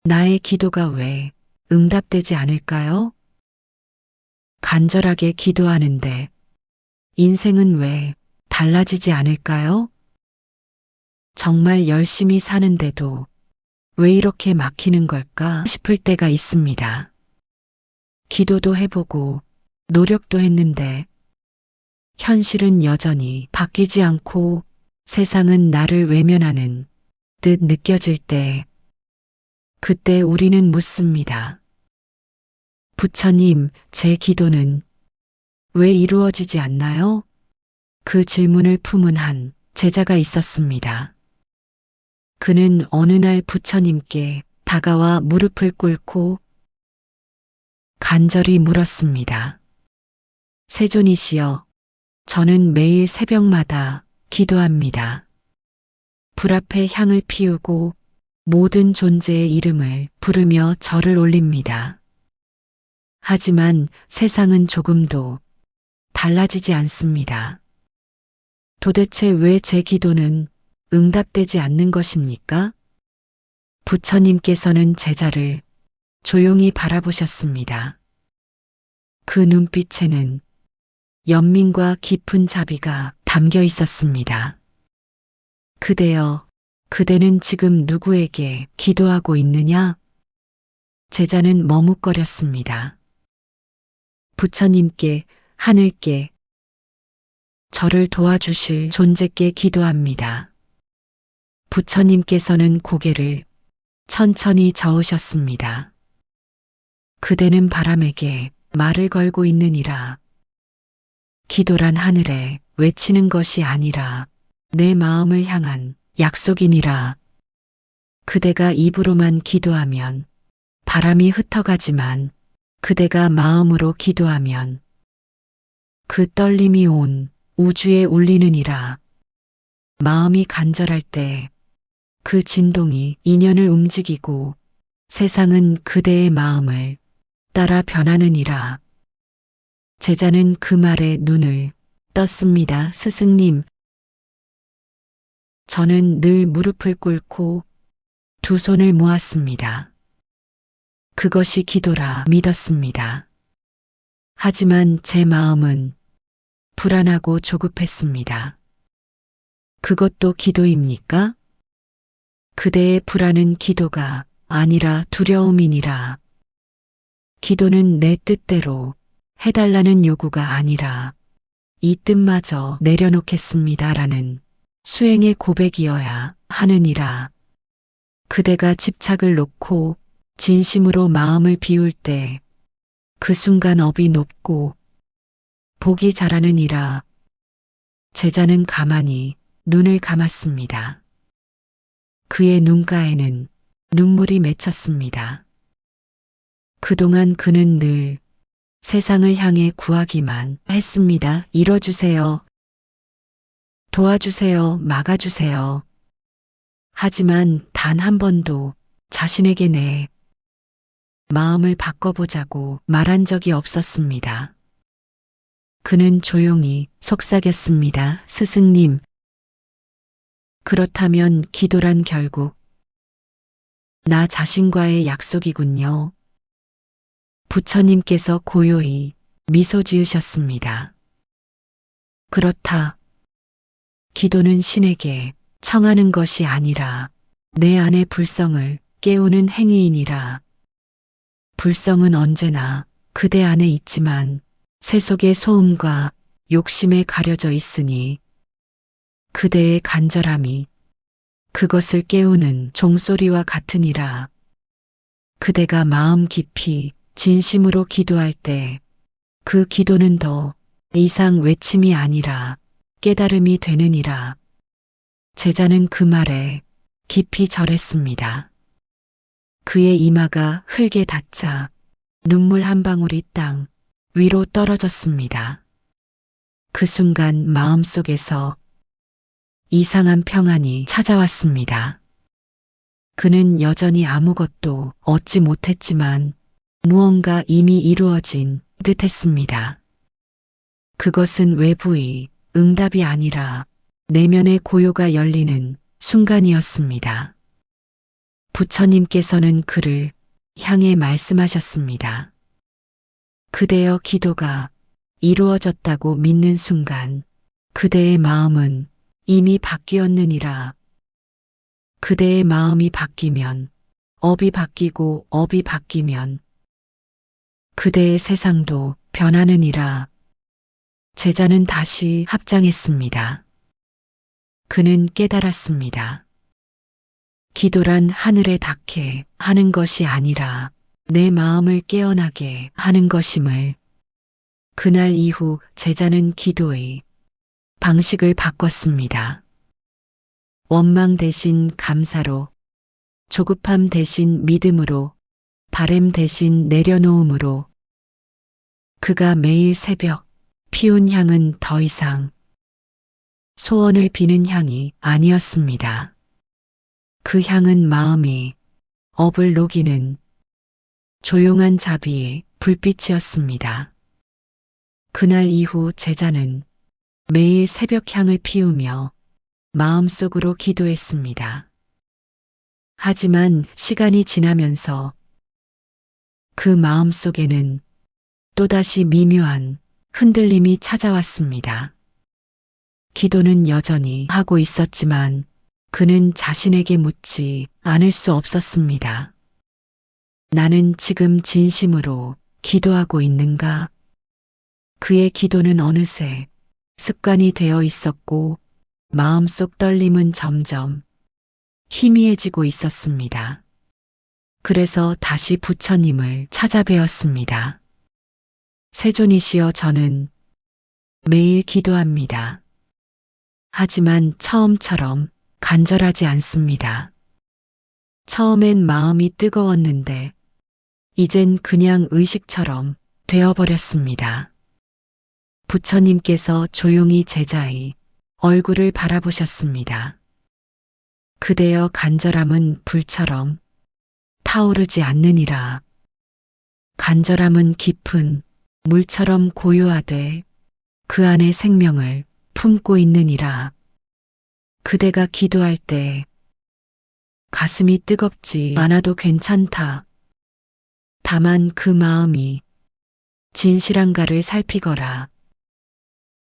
나의 기도가 왜 응답되지 않을까요? 간절하게 기도하는데 인생은 왜 달라지지 않을까요? 정말 열심히 사는데도 왜 이렇게 막히는 걸까 싶을 때가 있습니다. 기도도 해보고 노력도 했는데 현실은 여전히 바뀌지 않고 세상은 나를 외면하는 듯 느껴질 때 그때 우리는 묻습니다. 부처님, 제 기도는 왜 이루어지지 않나요? 그 질문을 품은 한 제자가 있었습니다. 그는 어느 날 부처님께 다가와 무릎을 꿇고 간절히 물었습니다. 세존이시여, 저는 매일 새벽마다 기도합니다. 불 앞에 향을 피우고 모든 존재의 이름을 부르며 절을 올립니다. 하지만 세상은 조금도 달라지지 않습니다. 도대체 왜 제 기도는 응답되지 않는 것입니까? 부처님께서는 제자를 조용히 바라보셨습니다. 그 눈빛에는 연민과 깊은 자비가 담겨 있었습니다. 그대여, 그대는 지금 누구에게 기도하고 있느냐? 제자는 머뭇거렸습니다. 부처님께, 하늘께, 저를 도와주실 존재께 기도합니다. 부처님께서는 고개를 천천히 저으셨습니다. 그대는 바람에게 말을 걸고 있느니라. 기도란 하늘에 외치는 것이 아니라 내 마음을 향한 약속이니라. 그대가 입으로만 기도하면 바람이 흩어가지만 그대가 마음으로 기도하면 그 떨림이 온 우주에 울리느니라. 마음이 간절할 때 그 진동이 인연을 움직이고 세상은 그대의 마음을 따라 변하느니라. 제자는 그 말에 눈을 떴습니다. 스승님, 저는 늘 무릎을 꿇고 두 손을 모았습니다. 그것이 기도라 믿었습니다. 하지만 제 마음은 불안하고 조급했습니다. 그것도 기도입니까? 그대의 불안은 기도가 아니라 두려움이니라. 기도는 내 뜻대로 해달라는 요구가 아니라 이 뜻마저 내려놓겠습니다라는 수행의 고백이어야 하느니라. 그대가 집착을 놓고 진심으로 마음을 비울 때 그 순간 업이 높고 복이 자라느니라. 제자는 가만히 눈을 감았습니다. 그의 눈가에는 눈물이 맺혔습니다. 그동안 그는 늘 세상을 향해 구하기만 했습니다. 이뤄주세요. 도와주세요. 막아주세요. 하지만 단 한 번도 자신에게 내 마음을 바꿔보자고 말한 적이 없었습니다. 그는 조용히 속삭였습니다. 스승님, 그렇다면 기도란 결국 나 자신과의 약속이군요. 부처님께서 고요히 미소 지으셨습니다. 그렇다. 기도는 신에게 청하는 것이 아니라 내 안의 불성을 깨우는 행위이니라. 불성은 언제나 그대 안에 있지만 세속의 소음과 욕심에 가려져 있으니 그대의 간절함이 그것을 깨우는 종소리와 같으니라. 그대가 마음 깊이 진심으로 기도할 때 그 기도는 더 이상 외침이 아니라 깨달음이 되느니라. 제자는 그 말에 깊이 절했습니다. 그의 이마가 흙에 닿자 눈물 한 방울이 땅 위로 떨어졌습니다. 그 순간 마음속에서 이상한 평안이 찾아왔습니다. 그는 여전히 아무것도 얻지 못했지만 무언가 이미 이루어진 듯했습니다. 그것은 외부의 응답이 아니라 내면의 고요가 열리는 순간이었습니다. 부처님께서는 그를 향해 말씀하셨습니다. 그대여 기도가 이루어졌다고 믿는 순간 그대의 마음은 이미 바뀌었느니라. 그대의 마음이 바뀌면 업이 바뀌고 업이 바뀌면 그대의 세상도 변하느니라. 제자는 다시 합장했습니다. 그는 깨달았습니다. 기도란 하늘에 닿게 하는 것이 아니라 내 마음을 깨어나게 하는 것임을. 그날 이후 제자는 기도의 방식을 바꿨습니다. 원망 대신 감사로, 조급함 대신 믿음으로, 바램 대신 내려놓음으로. 그가 매일 새벽 피운 향은 더 이상 소원을 비는 향이 아니었습니다. 그 향은 마음이 업을 녹이는 조용한 자비의 불빛이었습니다. 그날 이후 제자는 매일 새벽 향을 피우며 마음속으로 기도했습니다. 하지만 시간이 지나면서 그 마음속에는 또다시 미묘한 흔들림이 찾아왔습니다. 기도는 여전히 하고 있었지만 그는 자신에게 묻지 않을 수 없었습니다. 나는 지금 진심으로 기도하고 있는가? 그의 기도는 어느새 습관이 되어 있었고 마음속 떨림은 점점 희미해지고 있었습니다. 그래서 다시 부처님을 찾아뵈었습니다. 세존이시여, 저는 매일 기도합니다. 하지만 처음처럼 간절하지 않습니다. 처음엔 마음이 뜨거웠는데 이젠 그냥 의식처럼 되어버렸습니다. 부처님께서 조용히 제자의 얼굴을 바라보셨습니다. 그대여 간절함은 불처럼 타오르지 않느니라. 간절함은 깊은 물처럼 고요하되 그 안에 생명을 품고 있느니라. 그대가 기도할 때 가슴이 뜨겁지 않아도 괜찮다. 다만 그 마음이 진실한가를 살피거라.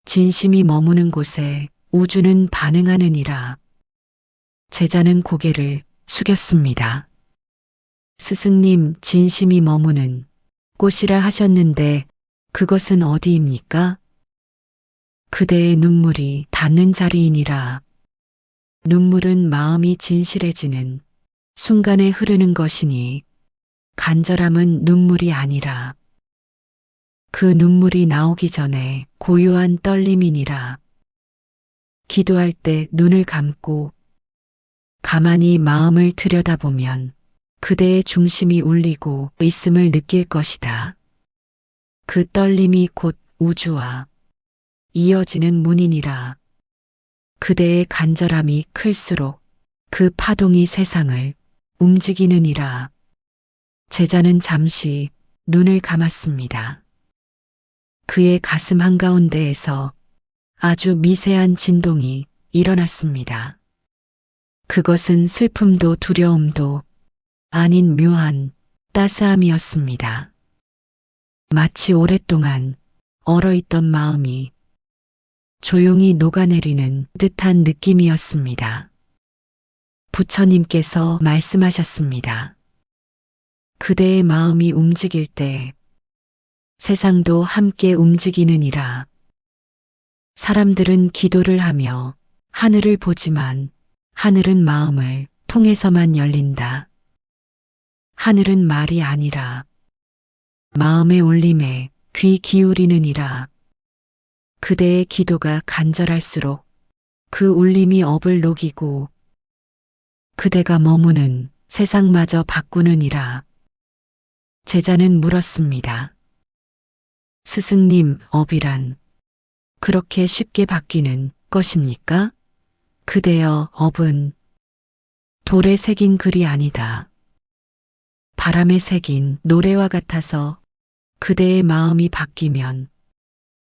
진심이 머무는 곳에 우주는 반응하느니라. 제자는 고개를 숙였습니다. 스승님, 진심이 머무는 곳이라 하셨는데 그것은 어디입니까? 그대의 눈물이 닿는 자리이니라. 눈물은 마음이 진실해지는 순간에 흐르는 것이니 간절함은 눈물이 아니라 그 눈물이 나오기 전에 고요한 떨림이니라. 기도할 때 눈을 감고 가만히 마음을 들여다보면 그대의 중심이 울리고 있음을 느낄 것이다. 그 떨림이 곧 우주와 이어지는 문이니라. 그대의 간절함이 클수록 그 파동이 세상을 움직이느니라. 제자는 잠시 눈을 감았습니다. 그의 가슴 한가운데에서 아주 미세한 진동이 일어났습니다. 그것은 슬픔도 두려움도 아닌 묘한 따스함이었습니다. 마치 오랫동안 얼어있던 마음이 조용히 녹아내리는 듯한 느낌이었습니다. 부처님께서 말씀하셨습니다. 그대의 마음이 움직일 때 세상도 함께 움직이느니라. 사람들은 기도를 하며 하늘을 보지만 하늘은 마음을 통해서만 열린다. 하늘은 말이 아니라 마음의 울림에 귀 기울이느니라. 그대의 기도가 간절할수록 그 울림이 업을 녹이고 그대가 머무는 세상마저 바꾸느니라. 제자는 물었습니다. 스승님, 업이란 그렇게 쉽게 바뀌는 것입니까? 그대여, 업은 돌에 새긴 글이 아니다. 바람에 새긴 노래와 같아서 그대의 마음이 바뀌면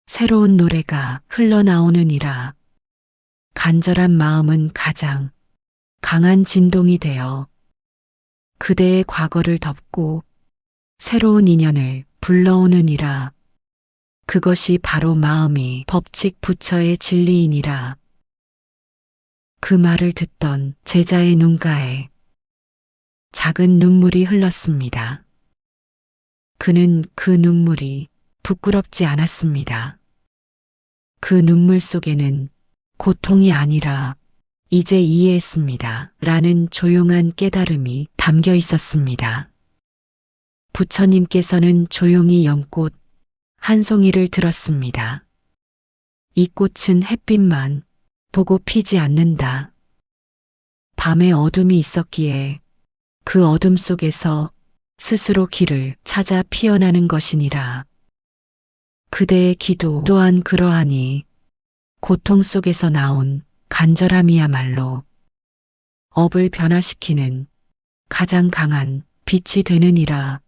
새로운 노래가 흘러나오느니라. 간절한 마음은 가장 강한 진동이 되어 그대의 과거를 덮고 새로운 인연을 불러오느니라. 그것이 바로 마음이 법칙 부처의 진리이니라. 그 말을 듣던 제자의 눈가에 작은 눈물이 흘렀습니다. 그는 그 눈물이 부끄럽지 않았습니다. 그 눈물 속에는 고통이 아니라 이제 이해했습니다. 라는 조용한 깨달음이 담겨 있었습니다. 부처님께서는 조용히 연꽃 한 송이를 들었습니다. 이 꽃은 햇빛만 보고 피지 않는다. 밤에 어둠이 있었기에 그 어둠 속에서 스스로 길을 찾아 피어나는 것이니라. 그대의 기도 또한 그러하니 고통 속에서 나온 간절함이야말로 업을 변화시키는 가장 강한 빛이 되느니라.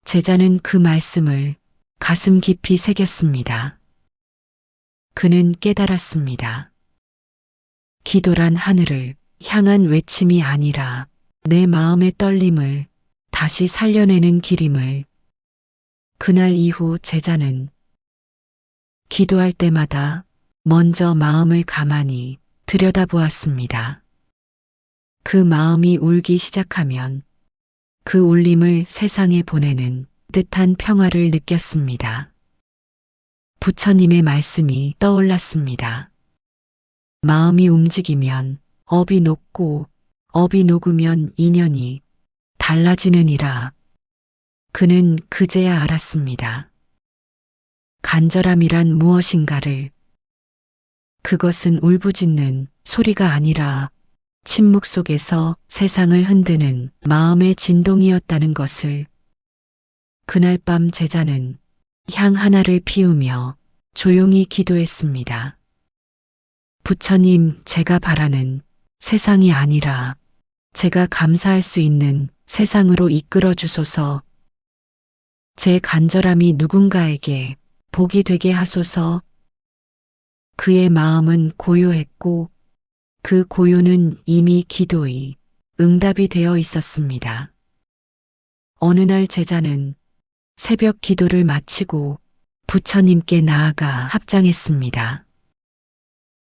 제자는 그 말씀을 가슴 깊이 새겼습니다. 그는 깨달았습니다. 기도란 하늘을 향한 외침이 아니라 내 마음의 떨림을 다시 살려내는 길임을. 그날 이후 제자는 기도할 때마다 먼저 마음을 가만히 들여다보았습니다. 그 마음이 울기 시작하면 그 울림을 세상에 보내는 듯한 평화를 느꼈습니다. 부처님의 말씀이 떠올랐습니다. 마음이 움직이면 업이 녹고 업이 녹으면 인연이 달라지느니라. 그는 그제야 알았습니다. 간절함이란 무엇인가를. 그것은 울부짖는 소리가 아니라 침묵 속에서 세상을 흔드는 마음의 진동이었다는 것을. 그날 밤 제자는 향 하나를 피우며 조용히 기도했습니다. 부처님, 제가 바라는 세상이 아니라 제가 감사할 수 있는 세상으로 이끌어 주소서. 제 간절함이 누군가에게 복이 되게 하소서. 그의 마음은 고요했고 그 고요는 이미 기도의 응답이 되어 있었습니다. 어느 날 제자는 새벽 기도를 마치고 부처님께 나아가 합장했습니다.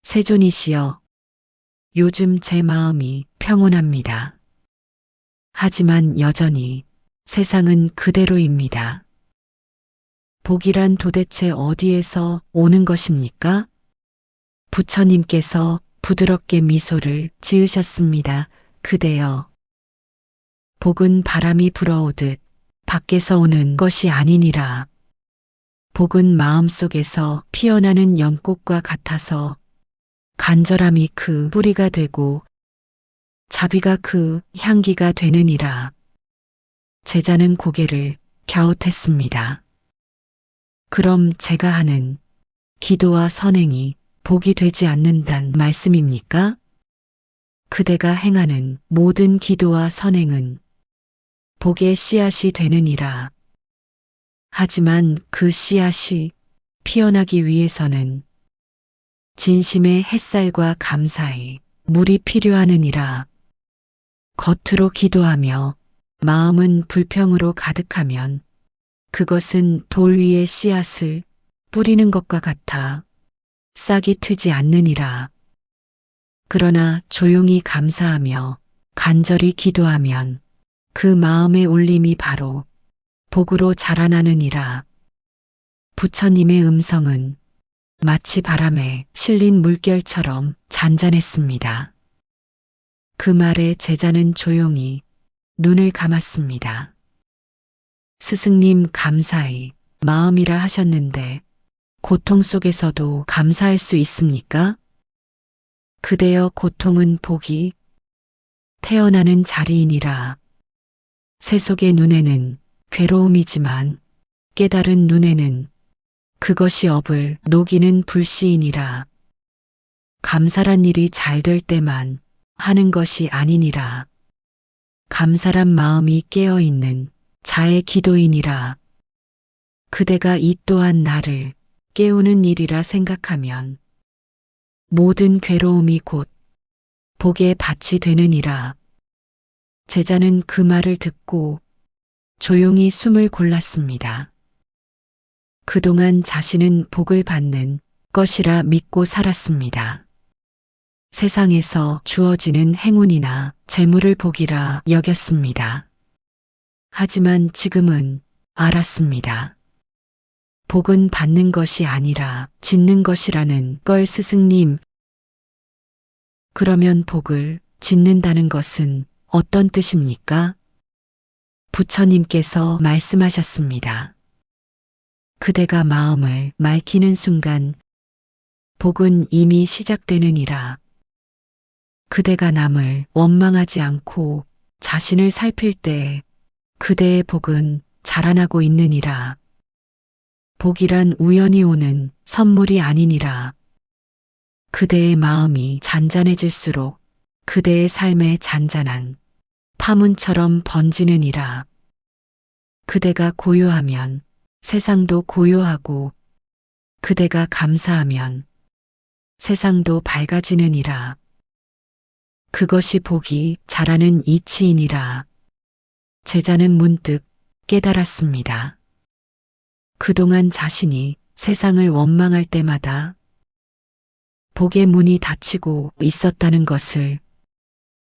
세존이시여, 요즘 제 마음이 평온합니다. 하지만 여전히 세상은 그대로입니다. 복이란 도대체 어디에서 오는 것입니까? 부처님께서 부드럽게 미소를 지으셨습니다. 그대여, 복은 바람이 불어오듯 밖에서 오는 것이 아니니라. 복은 마음속에서 피어나는 연꽃과 같아서 간절함이 그 뿌리가 되고 자비가 그 향기가 되느니라. 제자는 고개를 갸웃했습니다. 그럼 제가 하는 기도와 선행이 복이 되지 않는단 말씀입니까? 그대가 행하는 모든 기도와 선행은 복의 씨앗이 되느니라. 하지만 그 씨앗이 피어나기 위해서는 진심의 햇살과 감사의 물이 필요하느니라. 겉으로 기도하며 마음은 불평으로 가득하면 그것은 돌 위에 씨앗을 뿌리는 것과 같아 싹이 트지 않느니라. 그러나 조용히 감사하며 간절히 기도하면 그 마음의 울림이 바로 복으로 자라나느니라. 부처님의 음성은 마치 바람에 실린 물결처럼 잔잔했습니다. 그 말에 제자는 조용히 눈을 감았습니다. 스승님, 감사의 마음이라 하셨는데 고통 속에서도 감사할 수 있습니까? 그대여, 고통은 복이 태어나는 자리이니라. 세속의 눈에는 괴로움이지만 깨달은 눈에는 그것이 업을 녹이는 불씨이니라. 감사란 일이 잘 될 때만 하는 것이 아니니라. 감사란 마음이 깨어있는 자의 기도이니라. 그대가 이 또한 나를 깨우는 일이라 생각하면 모든 괴로움이 곧 복의 밭이 되느니라. 제자는 그 말을 듣고 조용히 숨을 골랐습니다. 그동안 자신은 복을 받는 것이라 믿고 살았습니다. 세상에서 주어지는 행운이나 재물을 복이라 여겼습니다. 하지만 지금은 알았습니다. 복은 받는 것이 아니라 짓는 것이라는 걸. 스승님, 그러면 복을 짓는다는 것은 어떤 뜻입니까? 부처님께서 말씀하셨습니다. 그대가 마음을 맑히는 순간 복은 이미 시작되느니라. 그대가 남을 원망하지 않고 자신을 살필 때 그대의 복은 자라나고 있느니라. 복이란 우연히 오는 선물이 아니니라. 그대의 마음이 잔잔해질수록 그대의 삶의 잔잔한 파문처럼 번지느니라. 그대가 고요하면 세상도 고요하고 그대가 감사하면 세상도 밝아지느니라. 그것이 복이 자라는 이치이니라. 제자는 문득 깨달았습니다. 그동안 자신이 세상을 원망할 때마다 복의 문이 닫히고 있었다는 것을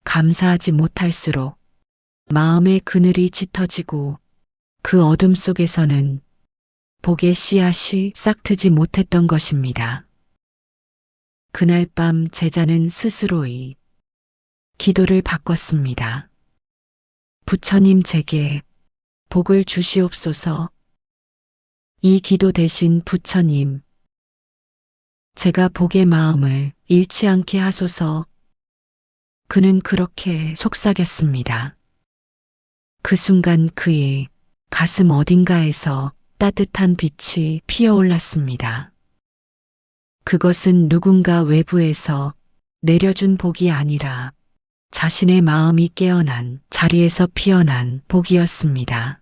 감사하지 못할수록 마음의 그늘이 짙어지고 그 어둠 속에서는 복의 씨앗이 싹트지 못했던 것입니다. 그날 밤 제자는 스스로의 기도를 바꿨습니다. 부처님, 제게 복을 주시옵소서. 이 기도 대신 부처님, 제가 복의 마음을 잃지 않게 하소서. 그는 그렇게 속삭였습니다. 그 순간 그의 가슴 어딘가에서 따뜻한 빛이 피어올랐습니다. 그것은 누군가 외부에서 내려준 복이 아니라 자신의 마음이 깨어난 자리에서 피어난 복이었습니다.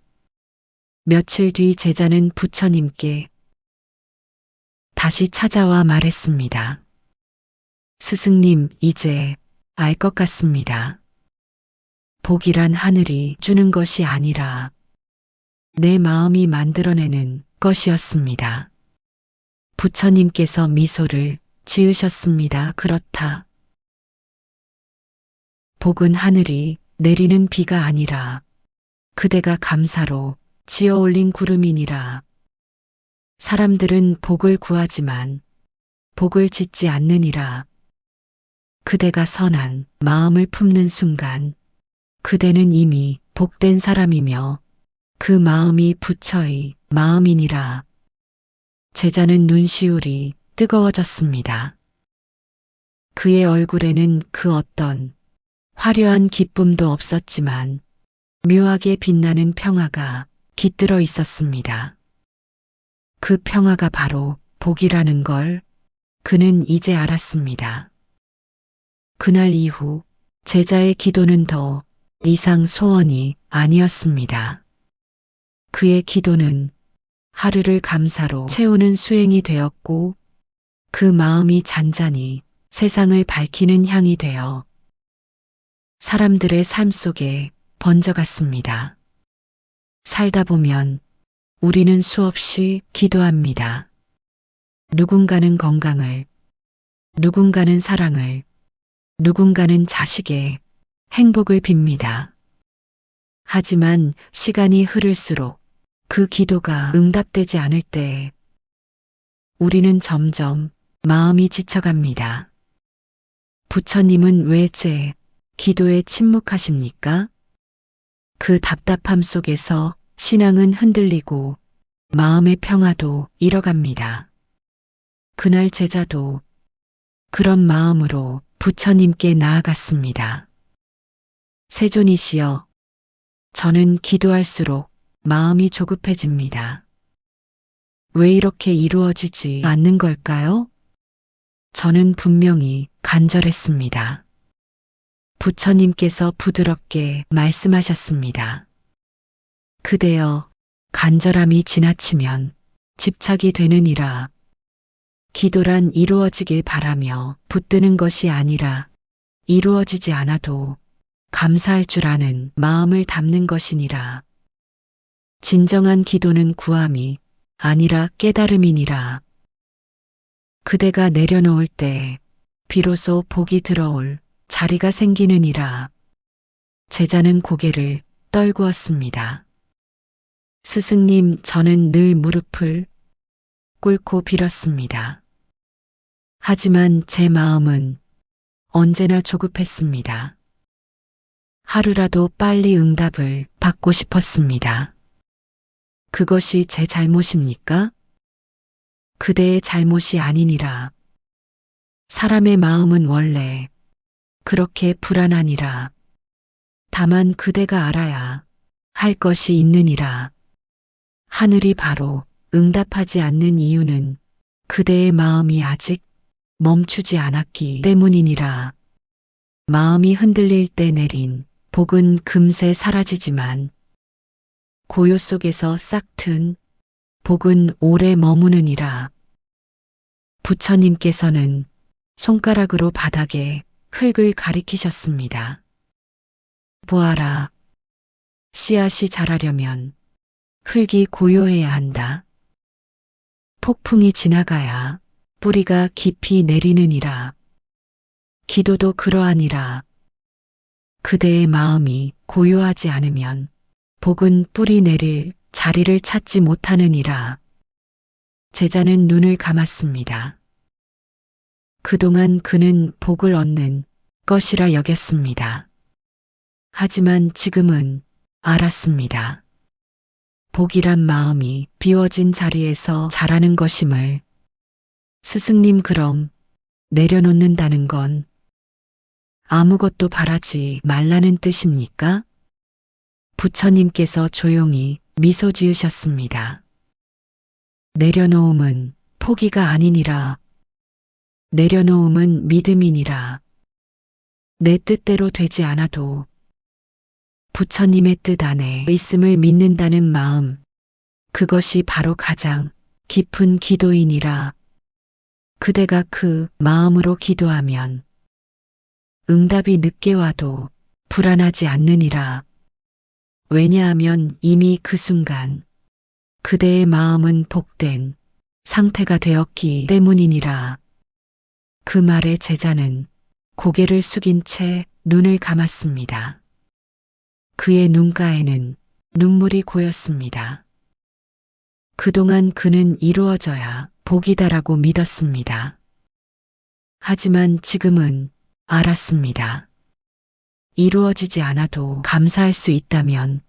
며칠 뒤 제자는 부처님께 다시 찾아와 말했습니다. 스승님, 이제 알 것 같습니다. 복이란 하늘이 주는 것이 아니라 내 마음이 만들어내는 것이었습니다. 부처님께서 미소를 지으셨습니다. 그렇다. 복은 하늘이 내리는 비가 아니라 그대가 감사로 지어 올린 구름이니라. 사람들은 복을 구하지만 복을 짓지 않느니라. 그대가 선한 마음을 품는 순간 그대는 이미 복된 사람이며 그 마음이 부처의 마음이니라. 제자는 눈시울이 뜨거워졌습니다. 그의 얼굴에는 그 어떤 화려한 기쁨도 없었지만 묘하게 빛나는 평화가 깃들어 있었습니다. 그 평화가 바로 복이라는 걸 그는 이제 알았습니다. 그날 이후 제자의 기도는 더 이상 소원이 아니었습니다. 그의 기도는 하루를 감사로 채우는 수행이 되었고 그 마음이 잔잔히 세상을 밝히는 향이 되어 사람들의 삶 속에 번져갔습니다. 살다 보면 우리는 수없이 기도합니다. 누군가는 건강을, 누군가는 사랑을, 누군가는 자식의 행복을 빕니다. 하지만 시간이 흐를수록 그 기도가 응답되지 않을 때 우리는 점점 마음이 지쳐갑니다. 부처님은 왜 제 기도에 침묵하십니까? 그 답답함 속에서 신앙은 흔들리고 마음의 평화도 잃어갑니다. 그날 제자도 그런 마음으로 부처님께 나아갔습니다. 세존이시여, 저는 기도할수록 마음이 조급해집니다. 왜 이렇게 이루어지지 않는 걸까요? 저는 분명히 간절했습니다. 부처님께서 부드럽게 말씀하셨습니다. 그대여, 간절함이 지나치면 집착이 되느니라. 기도란 이루어지길 바라며 붙드는 것이 아니라 이루어지지 않아도 감사할 줄 아는 마음을 담는 것이니라. 진정한 기도는 구함이 아니라 깨달음이니라. 그대가 내려놓을 때 비로소 복이 들어올 자리가 생기느니라. 제자는 고개를 떨구었습니다. 스승님, 저는 늘 무릎을 꿇고 빌었습니다. 하지만 제 마음은 언제나 조급했습니다. 하루라도 빨리 응답을 받고 싶었습니다. 그것이 제 잘못입니까? 그대의 잘못이 아니니라. 사람의 마음은 원래 그렇게 불안하니라. 다만 그대가 알아야 할 것이 있느니라. 하늘이 바로 응답하지 않는 이유는 그대의 마음이 아직 멈추지 않았기 때문이니라. 마음이 흔들릴 때 내린 복은 금세 사라지지만 고요 속에서 싹튼 복은 오래 머무느니라. 부처님께서는 손가락으로 바닥에 흙을 가리키셨습니다. 보아라. 씨앗이 자라려면 흙이 고요해야 한다. 폭풍이 지나가야 뿌리가 깊이 내리느니라. 기도도 그러하니라. 그대의 마음이 고요하지 않으면 복은 뿌리 내릴 자리를 찾지 못하느니라. 제자는 눈을 감았습니다. 그동안 그는 복을 얻는 것이라 여겼습니다. 하지만 지금은 알았습니다. 복이란 마음이 비워진 자리에서 자라는 것임을. 스승님, 그럼 내려놓는다는 건 아무것도 바라지 말라는 뜻입니까? 부처님께서 조용히 미소 지으셨습니다. 내려놓음은 포기가 아니니라. 내려놓음은 믿음이니라. 내 뜻대로 되지 않아도 부처님의 뜻 안에 있음을 믿는다는 마음, 그것이 바로 가장 깊은 기도이니라. 그대가 그 마음으로 기도하면 응답이 늦게 와도 불안하지 않느니라. 왜냐하면 이미 그 순간 그대의 마음은 복된 상태가 되었기 때문이니라. 그 말에 제자는 고개를 숙인 채 눈을 감았습니다. 그의 눈가에는 눈물이 고였습니다. 그동안 그는 이루어져야 복이다라고 믿었습니다. 하지만 지금은 알았습니다. 이루어지지 않아도 감사할 수 있다면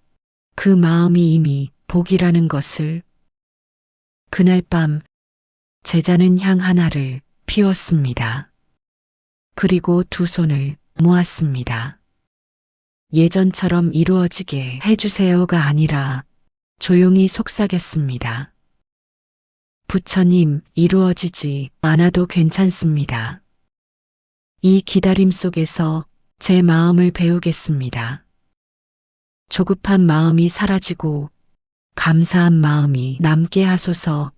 그 마음이 이미 복이라는 것을. 그날 밤 제자는 향 하나를 피웠습니다. 그리고 두 손을 모았습니다. 예전처럼 이루어지게 해주세요가 아니라 조용히 속삭였습니다. 부처님, 이루어지지 않아도 괜찮습니다. 이 기다림 속에서 제 마음을 배우겠습니다. 조급한 마음이 사라지고 감사한 마음이 남게 하소서.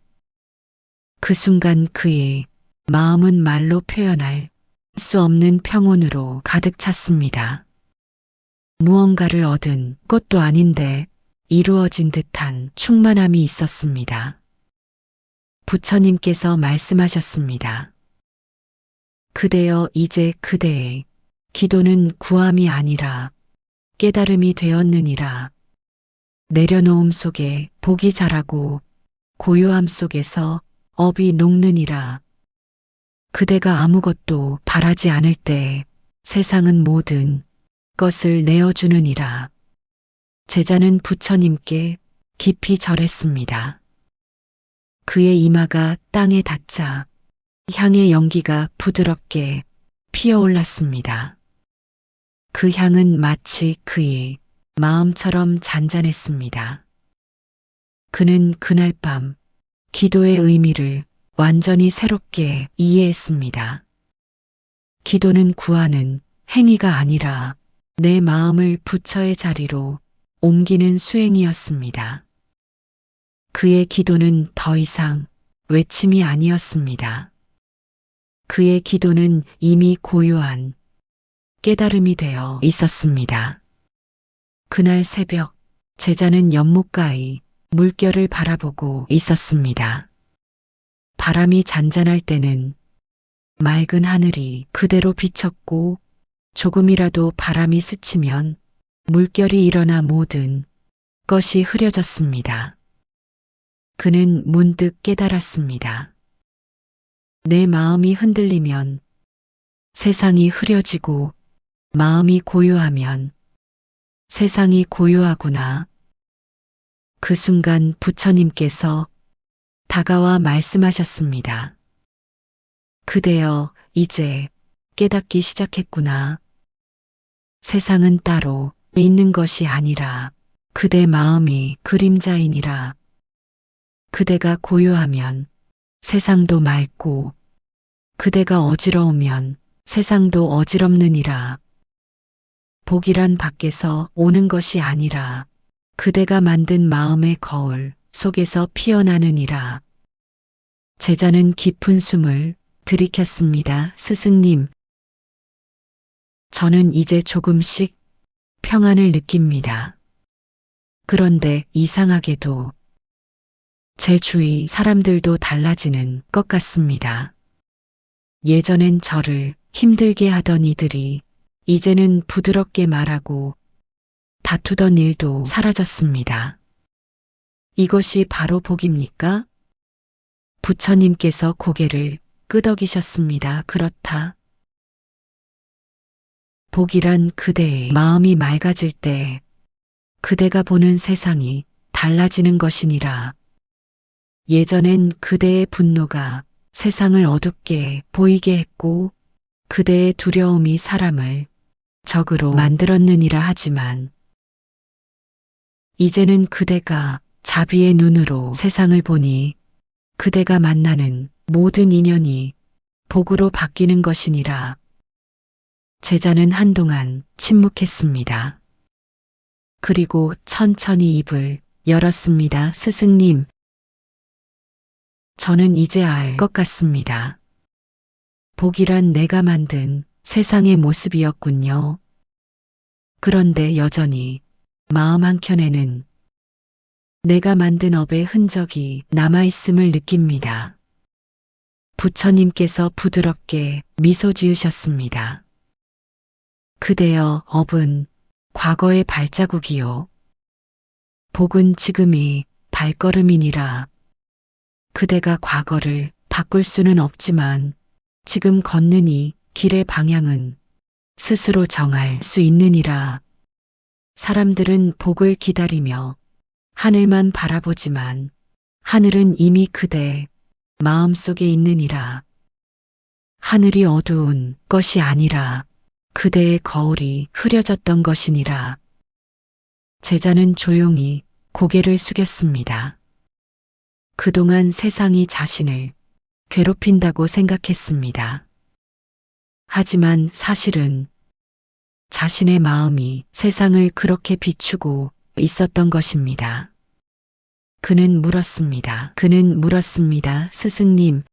그 순간 그의 마음은 말로 표현할 수 없는 평온으로 가득 찼습니다. 무언가를 얻은 것도 아닌데 이루어진 듯한 충만함이 있었습니다. 부처님께서 말씀하셨습니다. 그대여, 이제 그대의 기도는 구함이 아니라 깨달음이 되었느니라. 내려놓음 속에 복이 자라고 고요함 속에서 업이 녹느니라. 그대가 아무것도 바라지 않을 때 세상은 모든 것을 내어주느니라. 제자는 부처님께 깊이 절했습니다. 그의 이마가 땅에 닿자 향의 연기가 부드럽게 피어올랐습니다. 그 향은 마치 그의 마음처럼 잔잔했습니다. 그는 그날 밤 기도의 의미를 완전히 새롭게 이해했습니다. 기도는 구하는 행위가 아니라 내 마음을 부처의 자리로 옮기는 수행이었습니다. 그의 기도는 더 이상 외침이 아니었습니다. 그의 기도는 이미 고요한 깨달음이 되어 있었습니다. 그날 새벽 제자는 연못가의 물결을 바라보고 있었습니다. 바람이 잔잔할 때는 맑은 하늘이 그대로 비쳤고 조금이라도 바람이 스치면 물결이 일어나 모든 것이 흐려졌습니다. 그는 문득 깨달았습니다. 내 마음이 흔들리면 세상이 흐려지고 마음이 고요하면 세상이 고요하구나. 그 순간 부처님께서 다가와 말씀하셨습니다. 그대여, 이제 깨닫기 시작했구나. 세상은 따로 있는 것이 아니라 그대 마음이 그림자이니라. 그대가 고요하면 세상도 맑고 그대가 어지러우면 세상도 어지럽느니라. 복이란 밖에서 오는 것이 아니라 그대가 만든 마음의 거울 속에서 피어나느니라. 제자는 깊은 숨을 들이켰습니다. 스승님, 저는 이제 조금씩 평안을 느낍니다. 그런데 이상하게도 제 주위 사람들도 달라지는 것 같습니다. 예전엔 저를 힘들게 하던 이들이 이제는 부드럽게 말하고 다투던 일도 사라졌습니다. 이것이 바로 복입니까? 부처님께서 고개를 끄덕이셨습니다. 그렇다. 복이란 그대의 마음이 맑아질 때 그대가 보는 세상이 달라지는 것이니라. 예전엔 그대의 분노가 세상을 어둡게 보이게 했고 그대의 두려움이 사람을 적으로 만들었느니라. 하지만 이제는 그대가 자비의 눈으로 세상을 보니 그대가 만나는 모든 인연이 복으로 바뀌는 것이니라. 제자는 한동안 침묵했습니다. 그리고 천천히 입을 열었습니다. 스승님, 저는 이제 알 것 같습니다. 복이란 내가 만든 세상의 모습이었군요. 그런데 여전히 마음 한켠에는 내가 만든 업의 흔적이 남아있음을 느낍니다. 부처님께서 부드럽게 미소 지으셨습니다. 그대여, 업은 과거의 발자국이요. 복은 지금의 발걸음이니라. 그대가 과거를 바꿀 수는 없지만 지금 걷는 이 길의 방향은 스스로 정할 수 있느니라. 사람들은 복을 기다리며 하늘만 바라보지만 하늘은 이미 그대 마음속에 있느니라. 하늘이 어두운 것이 아니라 그대의 거울이 흐려졌던 것이니라. 제자는 조용히 고개를 숙였습니다. 그동안 세상이 자신을 괴롭힌다고 생각했습니다. 하지만 사실은 자신의 마음이 세상을 그렇게 비추고 있었던 것입니다. 그는 물었습니다. 스승님,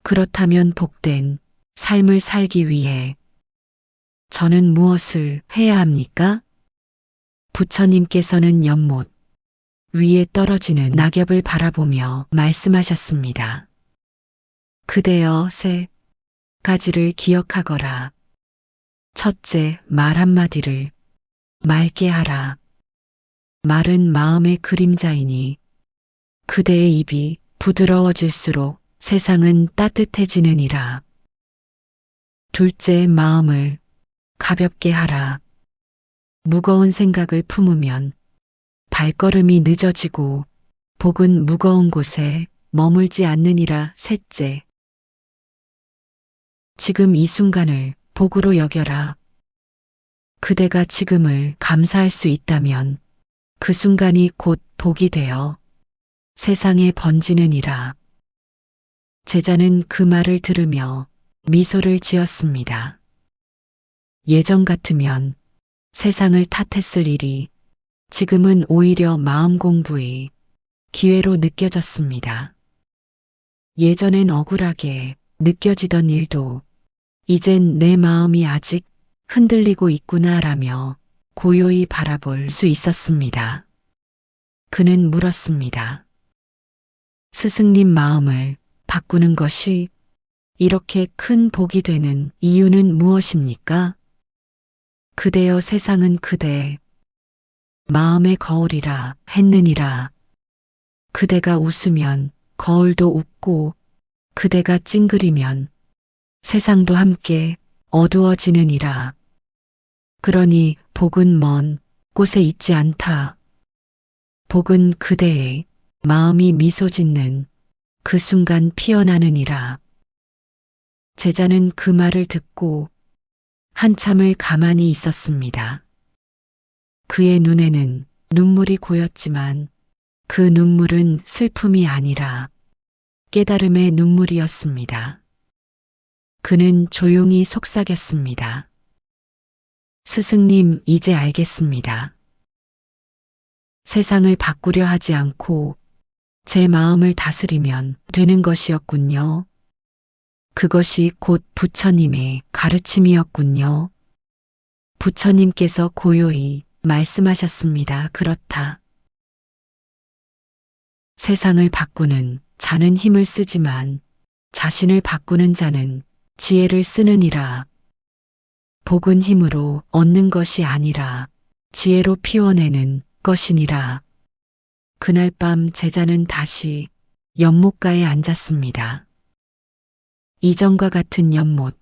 그렇다면 복된 삶을 살기 위해 저는 무엇을 해야 합니까? 부처님께서는 연못 위에 떨어지는 낙엽을 바라보며 말씀하셨습니다. 그대여, 세 가지를 기억하거라. 첫째, 말 한마디를 맑게 하라. 말은 마음의 그림자이니 그대의 입이 부드러워질수록 세상은 따뜻해지느니라. 둘째, 마음을 가볍게 하라. 무거운 생각을 품으면 발걸음이 늦어지고 복은 무거운 곳에 머물지 않느니라. 셋째, 지금 이 순간을 복으로 여겨라. 그대가 지금을 감사할 수 있다면 그 순간이 곧 복이 되어 세상에 번지느니라. 제자는 그 말을 들으며 미소를 지었습니다. 예전 같으면 세상을 탓했을 일이 지금은 오히려 마음 공부의 기회로 느껴졌습니다. 예전엔 억울하게 느껴지던 일도 이젠 내 마음이 아직 흔들리고 있구나라며 고요히 바라볼 수 있었습니다. 그는 물었습니다. 스승님 마음을 바꾸는 것이 이렇게 큰 복이 되는 이유는 무엇입니까? 그대여 세상은 그대 마음의 거울이라 했느니라. 그대가 웃으면 거울도 웃고 그대가 찡그리면 세상도 함께 어두워지느니라. 그러니 복은 먼 곳에 있지 않다. 복은 그대의 마음이 미소 짓는 그 순간 피어나느니라. 제자는 그 말을 듣고 한참을 가만히 있었습니다. 그의 눈에는 눈물이 고였지만 그 눈물은 슬픔이 아니라 깨달음의 눈물이었습니다. 그는 조용히 속삭였습니다. 스승님, 이제 알겠습니다. 세상을 바꾸려 하지 않고 제 마음을 다스리면 되는 것이었군요. 그것이 곧 부처님의 가르침이었군요. 부처님께서 고요히 말씀하셨습니다. 그렇다. 세상을 바꾸는 자는 힘을 쓰지만 자신을 바꾸는 자는 지혜를 쓰느니라. 복은 힘으로 얻는 것이 아니라 지혜로 피워내는 것이니라. 그날 밤 제자는 다시 연못가에 앉았습니다. 이전과 같은 연못,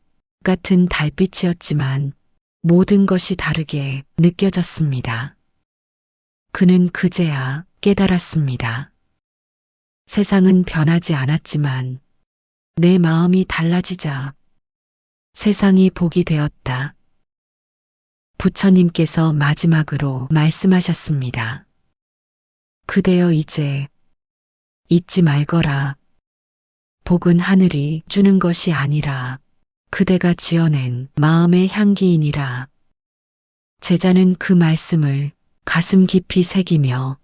같은 달빛이었지만 모든 것이 다르게 느껴졌습니다. 그는 그제야 깨달았습니다. 세상은 변하지 않았지만 내 마음이 달라지자 세상이 복이 되었다. 부처님께서 마지막으로 말씀하셨습니다. 그대여 이제 잊지 말거라. 복은 하늘이 주는 것이 아니라 그대가 지어낸 마음의 향기이니라. 제자는 그 말씀을 가슴 깊이 새기며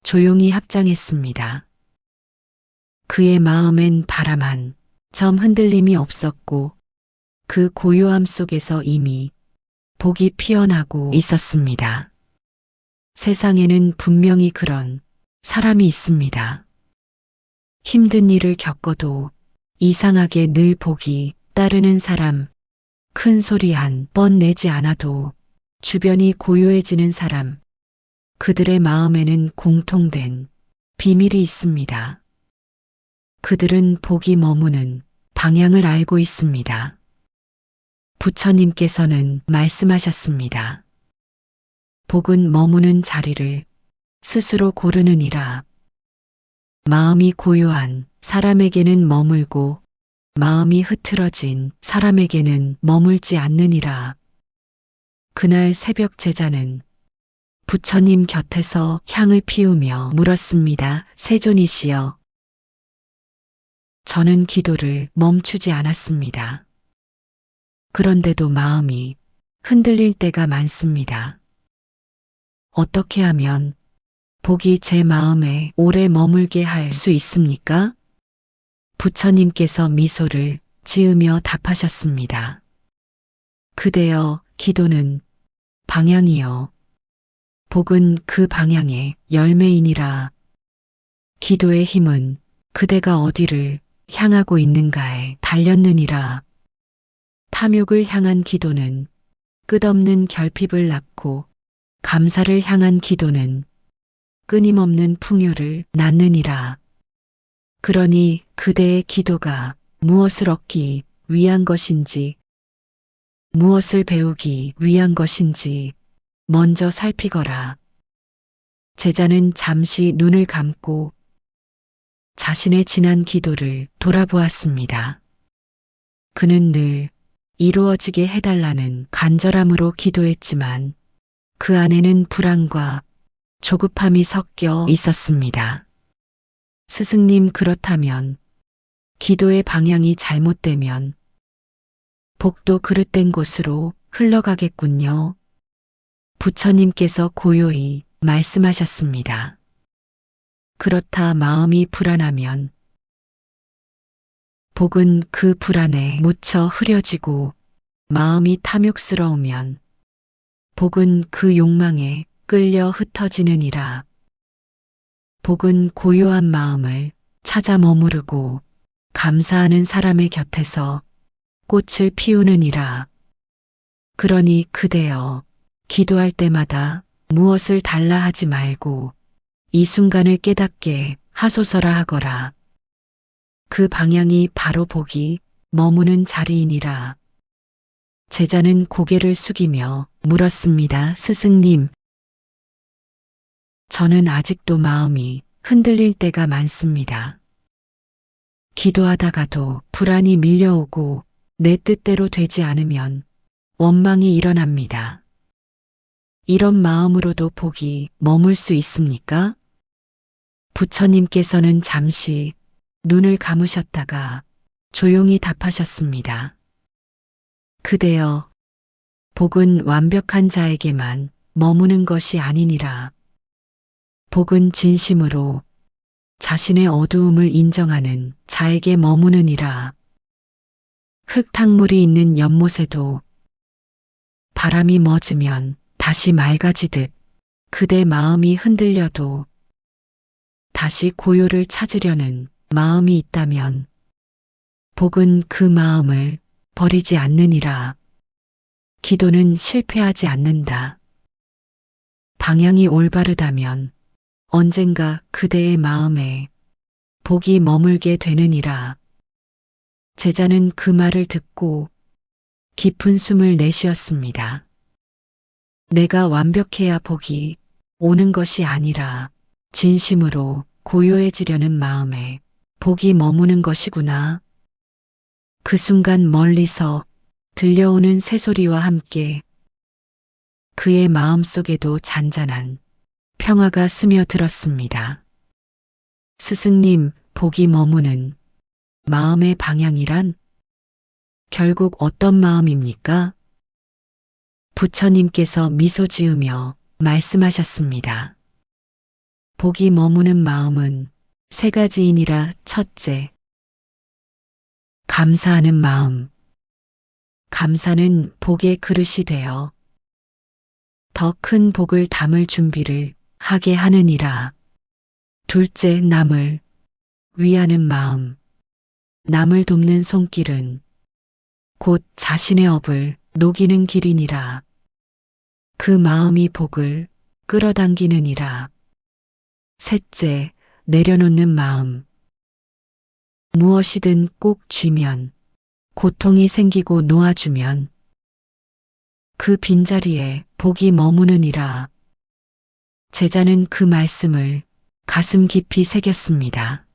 조용히 합장했습니다. 그의 마음엔 바람 한 점 흔들림이 없었고 그 고요함 속에서 이미 복이 피어나고 있었습니다. 세상에는 분명히 그런 사람이 있습니다. 힘든 일을 겪어도 이상하게 늘 복이 따르는 사람, 큰 소리 한 번 내지 않아도 주변이 고요해지는 사람, 그들의 마음에는 공통된 비밀이 있습니다. 그들은 복이 머무는 방향을 알고 있습니다. 부처님께서는 말씀하셨습니다. 복은 머무는 자리를 스스로 고르느니라. 마음이 고요한 사람에게는 머물고 마음이 흐트러진 사람에게는 머물지 않느니라. 그날 새벽 제자는 부처님 곁에서 향을 피우며 물었습니다. 세존이시여, 저는 기도를 멈추지 않았습니다. 그런데도 마음이 흔들릴 때가 많습니다. 어떻게 하면 복이 제 마음에 오래 머물게 할 수 있습니까? 부처님께서 미소를 지으며 답하셨습니다. 그대여, 기도는 방향이요. 복은 그 방향의 열매이니라. 기도의 힘은 그대가 어디를 향하고 있는가에 달렸느니라. 탐욕을 향한 기도는 끝없는 결핍을 낳고 감사를 향한 기도는 끊임없는 풍요를 낳느니라. 그러니 그대의 기도가 무엇을 얻기 위한 것인지, 무엇을 배우기 위한 것인지 먼저 살피거라. 제자는 잠시 눈을 감고 자신의 지난 기도를 돌아보았습니다. 그는 늘 이루어지게 해달라는 간절함으로 기도했지만 그 안에는 불안과 조급함이 섞여 있었습니다. 스승님, 그렇다면 기도의 방향이 잘못되면 복도 그릇된 곳으로 흘러가겠군요. 부처님께서 고요히 말씀하셨습니다. 그렇다. 마음이 불안하면 복은 그 불안에 묻혀 흐려지고 마음이 탐욕스러우면 복은 그 욕망에 끌려 흩어지느니라. 복은 고요한 마음을 찾아 머무르고 감사하는 사람의 곁에서 꽃을 피우느니라. 그러니 그대여, 기도할 때마다 무엇을 달라 하지 말고 이 순간을 깨닫게 하소서라 하거라. 그 방향이 바로 복이 머무는 자리이니라. 제자는 고개를 숙이며 물었습니다. 스승님, 저는 아직도 마음이 흔들릴 때가 많습니다. 기도하다가도 불안이 밀려오고 내 뜻대로 되지 않으면 원망이 일어납니다. 이런 마음으로도 복이 머물 수 있습니까? 부처님께서는 잠시 눈을 감으셨다가 조용히 답하셨습니다. 그대여, 복은 완벽한 자에게만 머무는 것이 아니니라. 복은 진심으로 자신의 어두움을 인정하는 자에게 머무느니라. 흙탕물이 있는 연못에도 바람이 멎으면 다시 맑아지듯 그대 마음이 흔들려도 다시 고요를 찾으려는 마음이 있다면 복은 그 마음을 버리지 않느니라. 기도는 실패하지 않는다. 방향이 올바르다면 언젠가 그대의 마음에 복이 머물게 되느니라. 제자는 그 말을 듣고 깊은 숨을 내쉬었습니다. 내가 완벽해야 복이 오는 것이 아니라 진심으로 고요해지려는 마음에 복이 머무는 것이구나. 그 순간 멀리서 들려오는 새소리와 함께 그의 마음속에도 잔잔한 평화가 스며들었습니다. 스승님, 복이 머무는 마음의 방향이란 결국 어떤 마음입니까? 부처님께서 미소 지으며 말씀하셨습니다. 복이 머무는 마음은 세 가지이니라. 첫째, 감사하는 마음. 감사는 복의 그릇이 되어 더 큰 복을 담을 준비를 하게 하느니라. 둘째, 남을 위하는 마음. 남을 돕는 손길은 곧 자신의 업을 녹이는 길이니라. 그 마음이 복을 끌어당기느니라. 셋째, 내려놓는 마음. 무엇이든 꼭 쥐면, 고통이 생기고 놓아주면 그 빈자리에 복이 머무느니라. 제자는 그 말씀을 가슴 깊이 새겼습니다.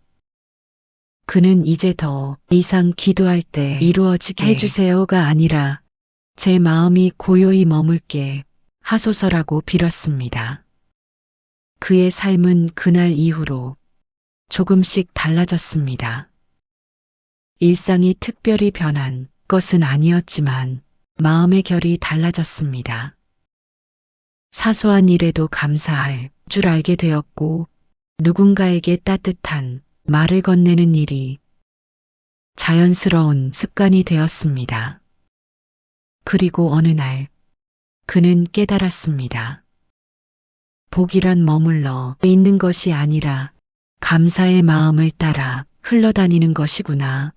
그는 이제 더 이상 기도할 때 이루어지게 해주세요가 아니라 제 마음이 고요히 머물게 하소서라고 빌었습니다. 그의 삶은 그날 이후로 조금씩 달라졌습니다. 일상이 특별히 변한 것은 아니었지만 마음의 결이 달라졌습니다. 사소한 일에도 감사할 줄 알게 되었고 누군가에게 따뜻한 말을 건네는 일이 자연스러운 습관이 되었습니다. 그리고 어느 날 그는 깨달았습니다. 복이란 머물러 있는 것이 아니라 감사의 마음을 따라 흘러다니는 것이구나.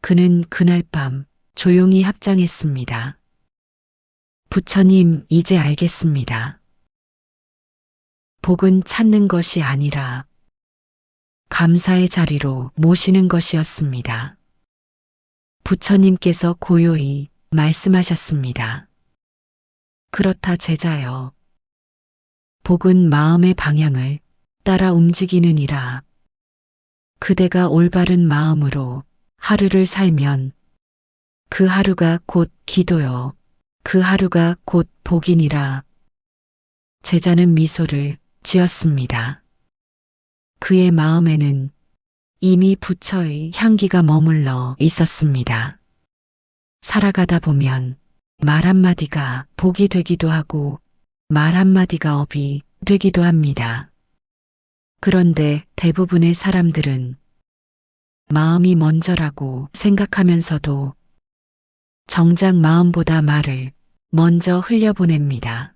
그는 그날 밤 조용히 합장했습니다. 부처님, 이제 알겠습니다. 복은 찾는 것이 아니라 감사의 자리로 모시는 것이었습니다. 부처님께서 고요히 말씀하셨습니다. 그렇다 제자여. 복은 마음의 방향을 따라 움직이느니라. 그대가 올바른 마음으로 하루를 살면 그 하루가 곧 기도요. 그 하루가 곧 복이니라. 제자는 미소를 지었습니다. 그의 마음에는 이미 부처의 향기가 머물러 있었습니다. 살아가다 보면 말 한마디가 복이 되기도 하고 말 한마디가 업이 되기도 합니다. 그런데 대부분의 사람들은 마음이 먼저라고 생각하면서도 정작 마음보다 말을 먼저 흘려보냅니다.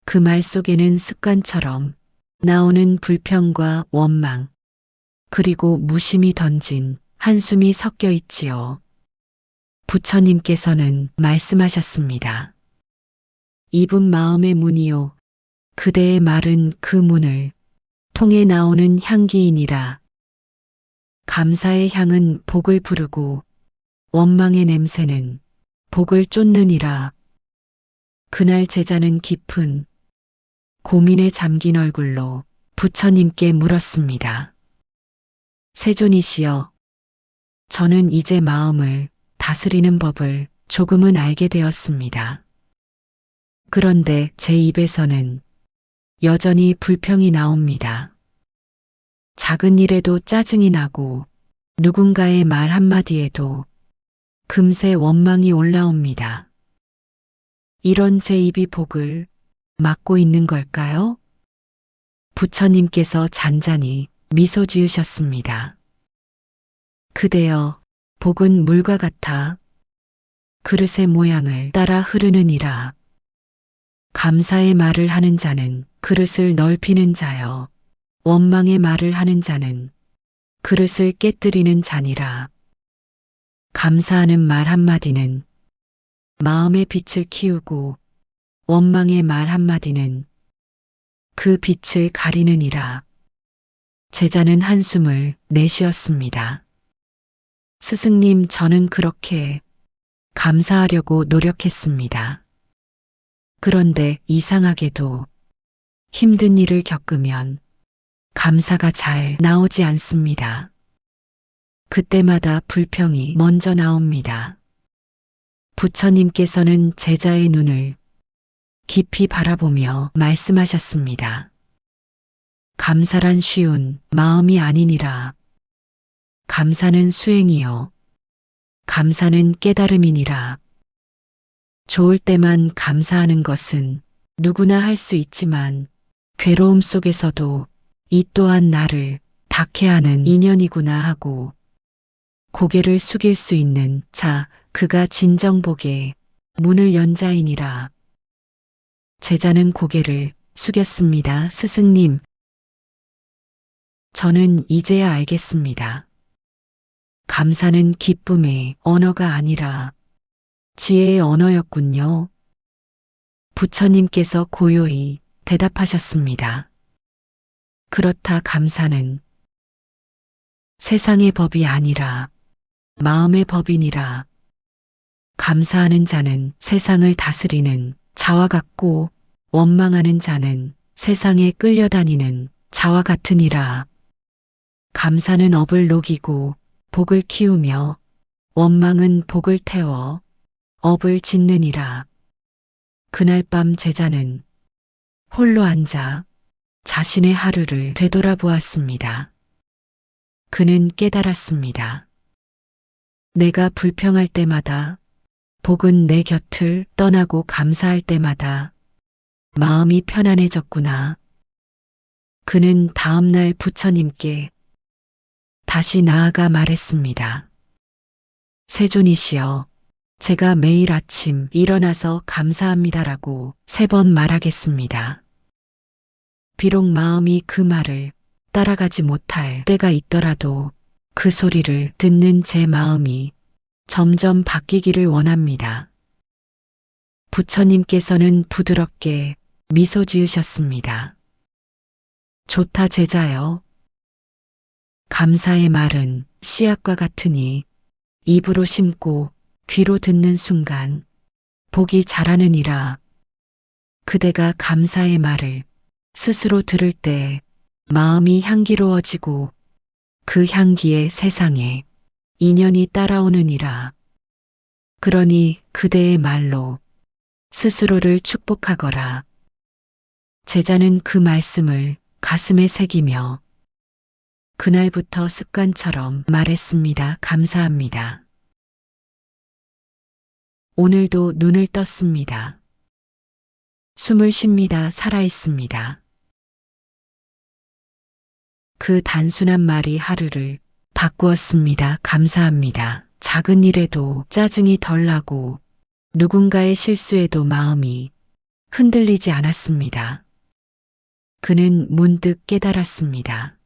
그 말 속에는 습관처럼 나오는 불평과 원망, 그리고 무심히 던진 한숨이 섞여 있지요. 부처님께서는 말씀하셨습니다. 입은 마음의 문이요. 그대의 말은 그 문을 통해 나오는 향기이니라. 감사의 향은 복을 부르고 원망의 냄새는 복을 쫓느니라. 그날 제자는 깊은 고민에 잠긴 얼굴로 부처님께 물었습니다. 세존이시여, 저는 이제 마음을 다스리는 법을 조금은 알게 되었습니다. 그런데 제 입에서는 여전히 불평이 나옵니다. 작은 일에도 짜증이 나고 누군가의 말 한마디에도 금세 원망이 올라옵니다. 이런 제 입이 복을 막고 있는 걸까요? 부처님께서 잔잔히 미소 지으셨습니다. 그대여, 복은 물과 같아 그릇의 모양을 따라 흐르느니라. 감사의 말을 하는 자는 그릇을 넓히는 자여, 원망의 말을 하는 자는 그릇을 깨뜨리는 자니라. 감사하는 말 한마디는 마음의 빛을 키우고 원망의 말 한마디는 그 빛을 가리느니라. 제자는 한숨을 내쉬었습니다. 스승님, 저는 그렇게 감사하려고 노력했습니다. 그런데 이상하게도 힘든 일을 겪으면 감사가 잘 나오지 않습니다. 그때마다 불평이 먼저 나옵니다. 부처님께서는 제자의 눈을 깊이 바라보며 말씀하셨습니다. 감사란 쉬운 마음이 아니니라. 감사는 수행이요. 감사는 깨달음이니라. 좋을 때만 감사하는 것은 누구나 할 수 있지만 괴로움 속에서도 이 또한 나를 닿게 하는 인연이구나 하고 고개를 숙일 수 있는 자, 그가 진정복의 문을 연 자이니라. 제자는 고개를 숙였습니다. 스승님, 저는 이제야 알겠습니다. 감사는 기쁨의 언어가 아니라 지혜의 언어였군요. 부처님께서 고요히 대답하셨습니다. 그렇다, 감사는 세상의 법이 아니라 마음의 법이니라. 감사하는 자는 세상을 다스리는 자와 같고 원망하는 자는 세상에 끌려다니는 자와 같으니라. 감사는 업을 녹이고 복을 키우며 원망은 복을 태워 업을 짓느니라. 그날 밤 제자는 홀로 앉아 자신의 하루를 되돌아보았습니다. 그는 깨달았습니다. 내가 불평할 때마다 복은 내 곁을 떠나고 감사할 때마다 마음이 편안해졌구나. 그는 다음날 부처님께 다시 나아가 말했습니다. 세존이시여, 제가 매일 아침 일어나서 감사합니다라고 3번 말하겠습니다. 비록 마음이 그 말을 따라가지 못할 때가 있더라도 그 소리를 듣는 제 마음이 점점 바뀌기를 원합니다. 부처님께서는 부드럽게 미소 지으셨습니다. 좋다, 제자여. 감사의 말은 씨앗과 같으니 입으로 심고 귀로 듣는 순간 복이 자라느니라. 그대가 감사의 말을 스스로 들을 때 마음이 향기로워지고 그 향기에 세상에 인연이 따라오느니라. 그러니 그대의 말로 스스로를 축복하거라. 제자는 그 말씀을 가슴에 새기며 그날부터 습관처럼 말했습니다. 감사합니다. 오늘도 눈을 떴습니다. 숨을 쉽니다. 살아있습니다. 그 단순한 말이 하루를 바꾸었습니다. 감사합니다. 작은 일에도 짜증이 덜 나고 누군가의 실수에도 마음이 흔들리지 않았습니다. 그는 문득 깨달았습니다.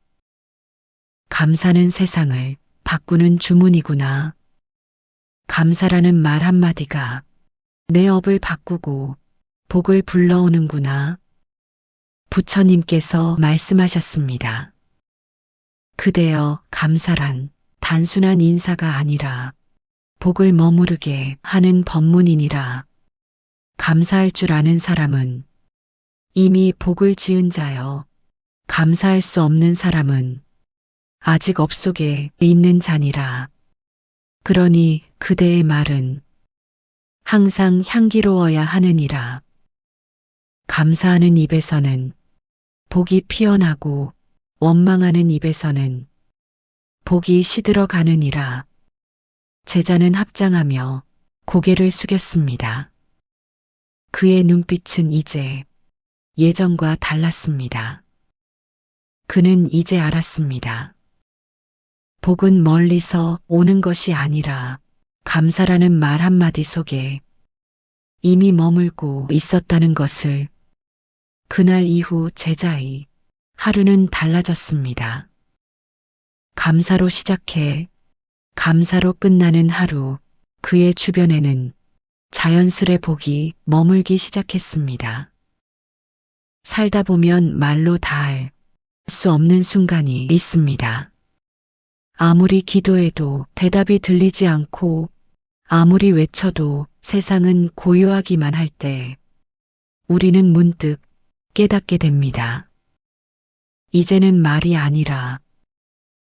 감사는 세상을 바꾸는 주문이구나. 감사라는 말 한마디가 내 업을 바꾸고 복을 불러오는구나. 부처님께서 말씀하셨습니다. 그대여, 감사란 단순한 인사가 아니라 복을 머무르게 하는 법문이니라. 감사할 줄 아는 사람은 이미 복을 지은 자여, 감사할 수 없는 사람은 아직 업 속에 있는 자니라. 그러니 그대의 말은 항상 향기로워야 하느니라. 감사하는 입에서는 복이 피어나고 원망하는 입에서는 복이 시들어 가느니라. 제자는 합장하며 고개를 숙였습니다. 그의 눈빛은 이제 예전과 달랐습니다. 그는 이제 알았습니다. 복은 멀리서 오는 것이 아니라 감사라는 말 한마디 속에 이미 머물고 있었다는 것을. 그날 이후 제자의 하루는 달라졌습니다. 감사로 시작해 감사로 끝나는 하루, 그의 주변에는 자연스레 복이 머물기 시작했습니다. 살다 보면 말로 다 할 수 없는 순간이 있습니다. 아무리 기도해도 대답이 들리지 않고 아무리 외쳐도 세상은 고요하기만 할 때 우리는 문득 깨닫게 됩니다. 이제는 말이 아니라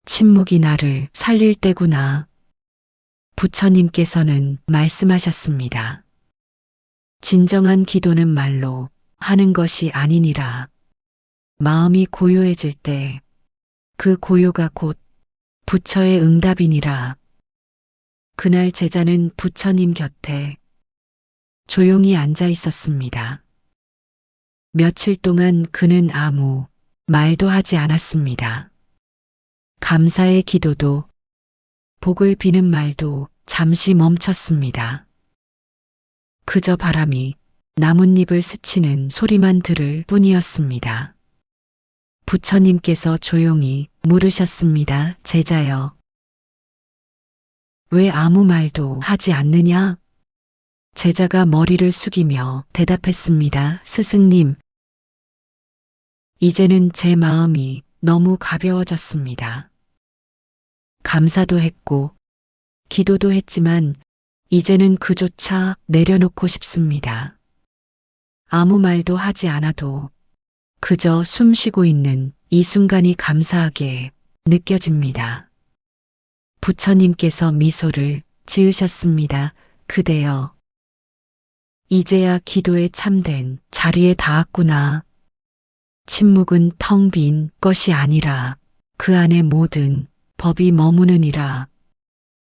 침묵이 나를 살릴 때구나. 부처님께서는 말씀하셨습니다. 진정한 기도는 말로 하는 것이 아니니라. 마음이 고요해질 때 그 고요가 곧 부처의 응답이니라. 그날 제자는 부처님 곁에 조용히 앉아 있었습니다. 며칠 동안 그는 아무 말도 하지 않았습니다. 감사의 기도도 복을 비는 말도 잠시 멈췄습니다. 그저 바람이 나뭇잎을 스치는 소리만 들을 뿐이었습니다. 부처님께서 조용히 물으셨습니다. 제자여, 왜 아무 말도 하지 않느냐? 제자가 머리를 숙이며 대답했습니다. 스승님, 이제는 제 마음이 너무 가벼워졌습니다. 감사도 했고 기도도 했지만 이제는 그조차 내려놓고 싶습니다. 아무 말도 하지 않아도 그저 숨 쉬고 있는 이 순간이 감사하게 느껴집니다. 부처님께서 미소를 지으셨습니다. 그대여, 이제야 기도에 참된 자리에 닿았구나. 침묵은 텅 빈 것이 아니라 그 안에 모든 법이 머무느니라.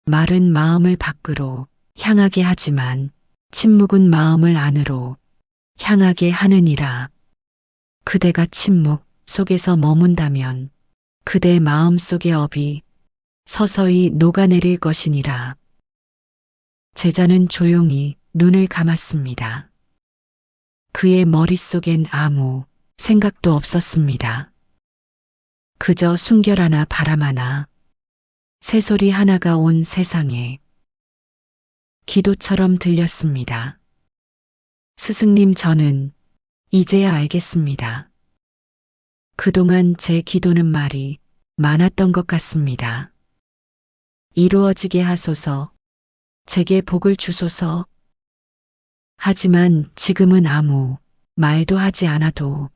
말은 마음을 밖으로 향하게 하지만 침묵은 마음을 안으로 향하게 하느니라. 그대가 침묵 속에서 머문다면 그대 마음 속의 업이 서서히 녹아내릴 것이니라. 제자는 조용히 눈을 감았습니다. 그의 머릿속엔 아무 생각도 없었습니다. 그저 숨결 하나, 바람 하나, 새소리 하나가 온 세상에 기도처럼 들렸습니다. 스승님, 저는 이제야 알겠습니다. 그동안 제 기도는 말이 많았던 것 같습니다. 이루어지게 하소서, 제게 복을 주소서. 하지만 지금은 아무 말도 하지 않아도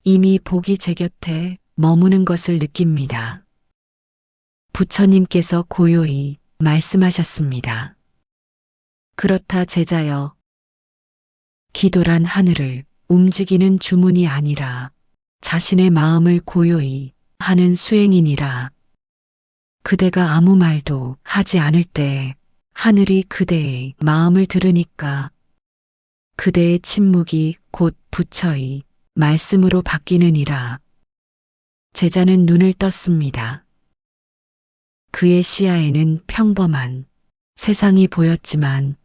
이미 복이 제 곁에 머무는 것을 느낍니다. 부처님께서 고요히 말씀하셨습니다. 그렇다 제자여, 기도란 하늘을 움직이는 주문이 아니라 자신의 마음을 고요히 하는 수행이니라. 그대가 아무 말도 하지 않을 때 하늘이 그대의 마음을 들으니까 그대의 침묵이 곧 부처의 말씀으로 바뀌느니라. 제자는 눈을 떴습니다. 그의 시야에는 평범한 세상이 보였지만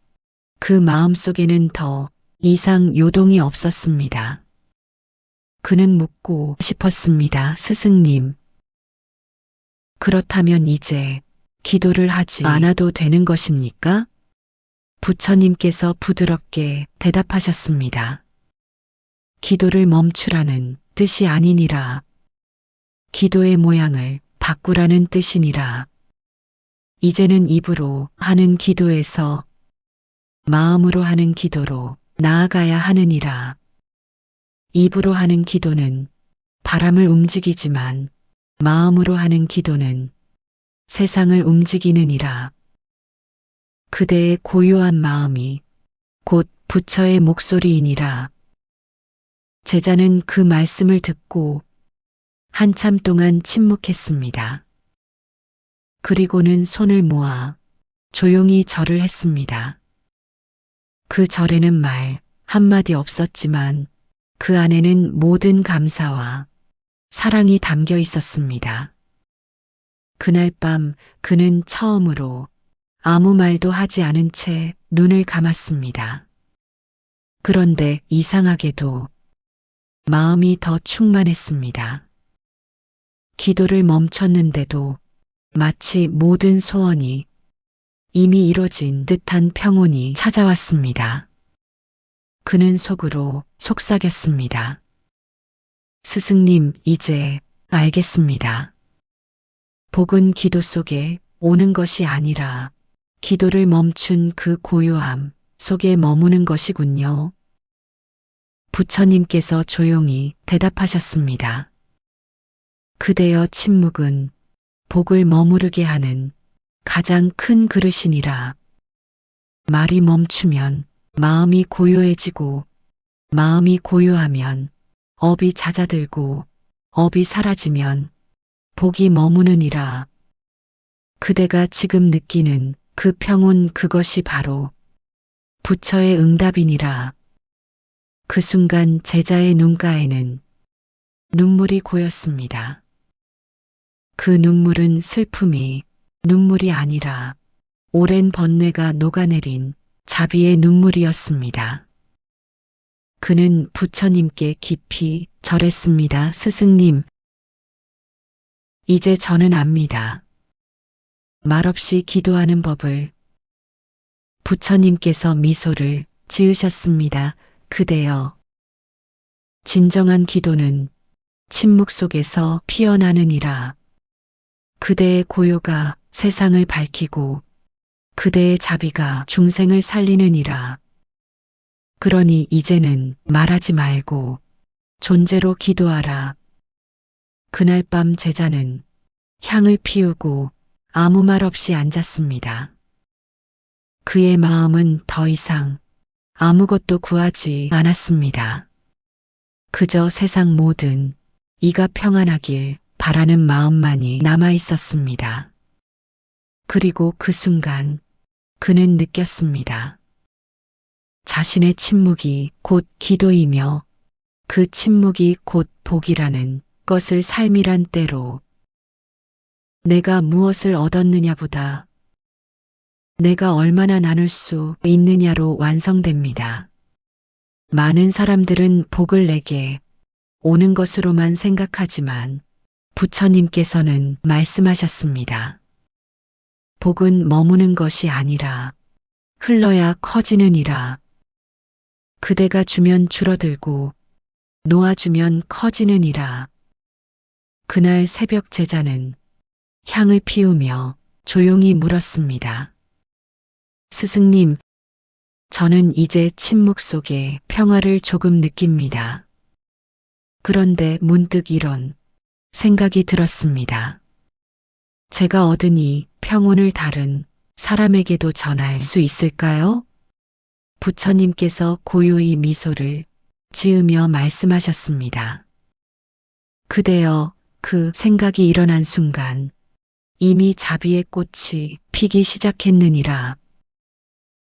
그 마음속에는 더 이상 요동이 없었습니다. 그는 묻고 싶었습니다. 스승님, 그렇다면 이제 기도를 하지 않아도 되는 것입니까? 부처님께서 부드럽게 대답하셨습니다. 기도를 멈추라는 뜻이 아니니라. 기도의 모양을 바꾸라는 뜻이니라. 이제는 입으로 하는 기도에서 마음으로 하는 기도로 나아가야 하느니라. 입으로 하는 기도는 바람을 움직이지만 마음으로 하는 기도는 세상을 움직이느니라. 그대의 고요한 마음이 곧 부처의 목소리이니라. 제자는 그 말씀을 듣고 한참 동안 침묵했습니다. 그리고는 손을 모아 조용히 절을 했습니다. 그 절에는 말 한마디 없었지만 그 안에는 모든 감사와 사랑이 담겨 있었습니다. 그날 밤 그는 처음으로 아무 말도 하지 않은 채 눈을 감았습니다. 그런데 이상하게도 마음이 더 충만했습니다. 기도를 멈췄는데도 마치 모든 소원이 이미 이뤄진 듯한 평온이 찾아왔습니다. 그는 속으로 속삭였습니다. 스승님, 이제 알겠습니다. 복은 기도 속에 오는 것이 아니라 기도를 멈춘 그 고요함 속에 머무는 것이군요. 부처님께서 조용히 대답하셨습니다. 그대여 침묵은 복을 머무르게 하는 가장 큰 그릇이니라. 말이 멈추면 마음이 고요해지고 마음이 고요하면 업이 잦아들고 업이 사라지면 복이 머무느니라. 그대가 지금 느끼는 그 평온, 그것이 바로 부처의 응답이니라. 그 순간 제자의 눈가에는 눈물이 고였습니다. 그 눈물은 슬픔이 눈물이 아니라 오랜 번뇌가 녹아내린 자비의 눈물이었습니다. 그는 부처님께 깊이 절했습니다. 스승님, 이제 저는 압니다. 말없이 기도하는 법을. 부처님께서 미소를 지으셨습니다. 그대여, 진정한 기도는 침묵 속에서 피어나느니라. 그대의 고요가 세상을 밝히고 그대의 자비가 중생을 살리느니라. 그러니 이제는 말하지 말고 존재로 기도하라. 그날 밤 제자는 향을 피우고 아무 말 없이 앉았습니다. 그의 마음은 더 이상 아무것도 구하지 않았습니다. 그저 세상 모든 이가 평안하길 바라는 마음만이 남아 있었습니다. 그리고 그 순간 그는 느꼈습니다. 자신의 침묵이 곧 기도이며 그 침묵이 곧 복이라는 것을 삶이란 때로 내가 무엇을 얻었느냐보다 내가 얼마나 나눌 수 있느냐로 완성됩니다. 많은 사람들은 복을 내게 오는 것으로만 생각하지만 부처님께서는 말씀하셨습니다. 복은 머무는 것이 아니라 흘러야 커지느니라. 그대가 주면 줄어들고 놓아주면 커지느니라. 그날 새벽 제자는 향을 피우며 조용히 물었습니다. 스승님, 저는 이제 침묵 속에 평화를 조금 느낍니다. 그런데 문득 이런 생각이 들었습니다. 제가 얻은 이 평온을 다른 사람에게도 전할 수 있을까요? 부처님께서 고요히 미소를 지으며 말씀하셨습니다. 그대여, 그 생각이 일어난 순간 이미 자비의 꽃이 피기 시작했느니라.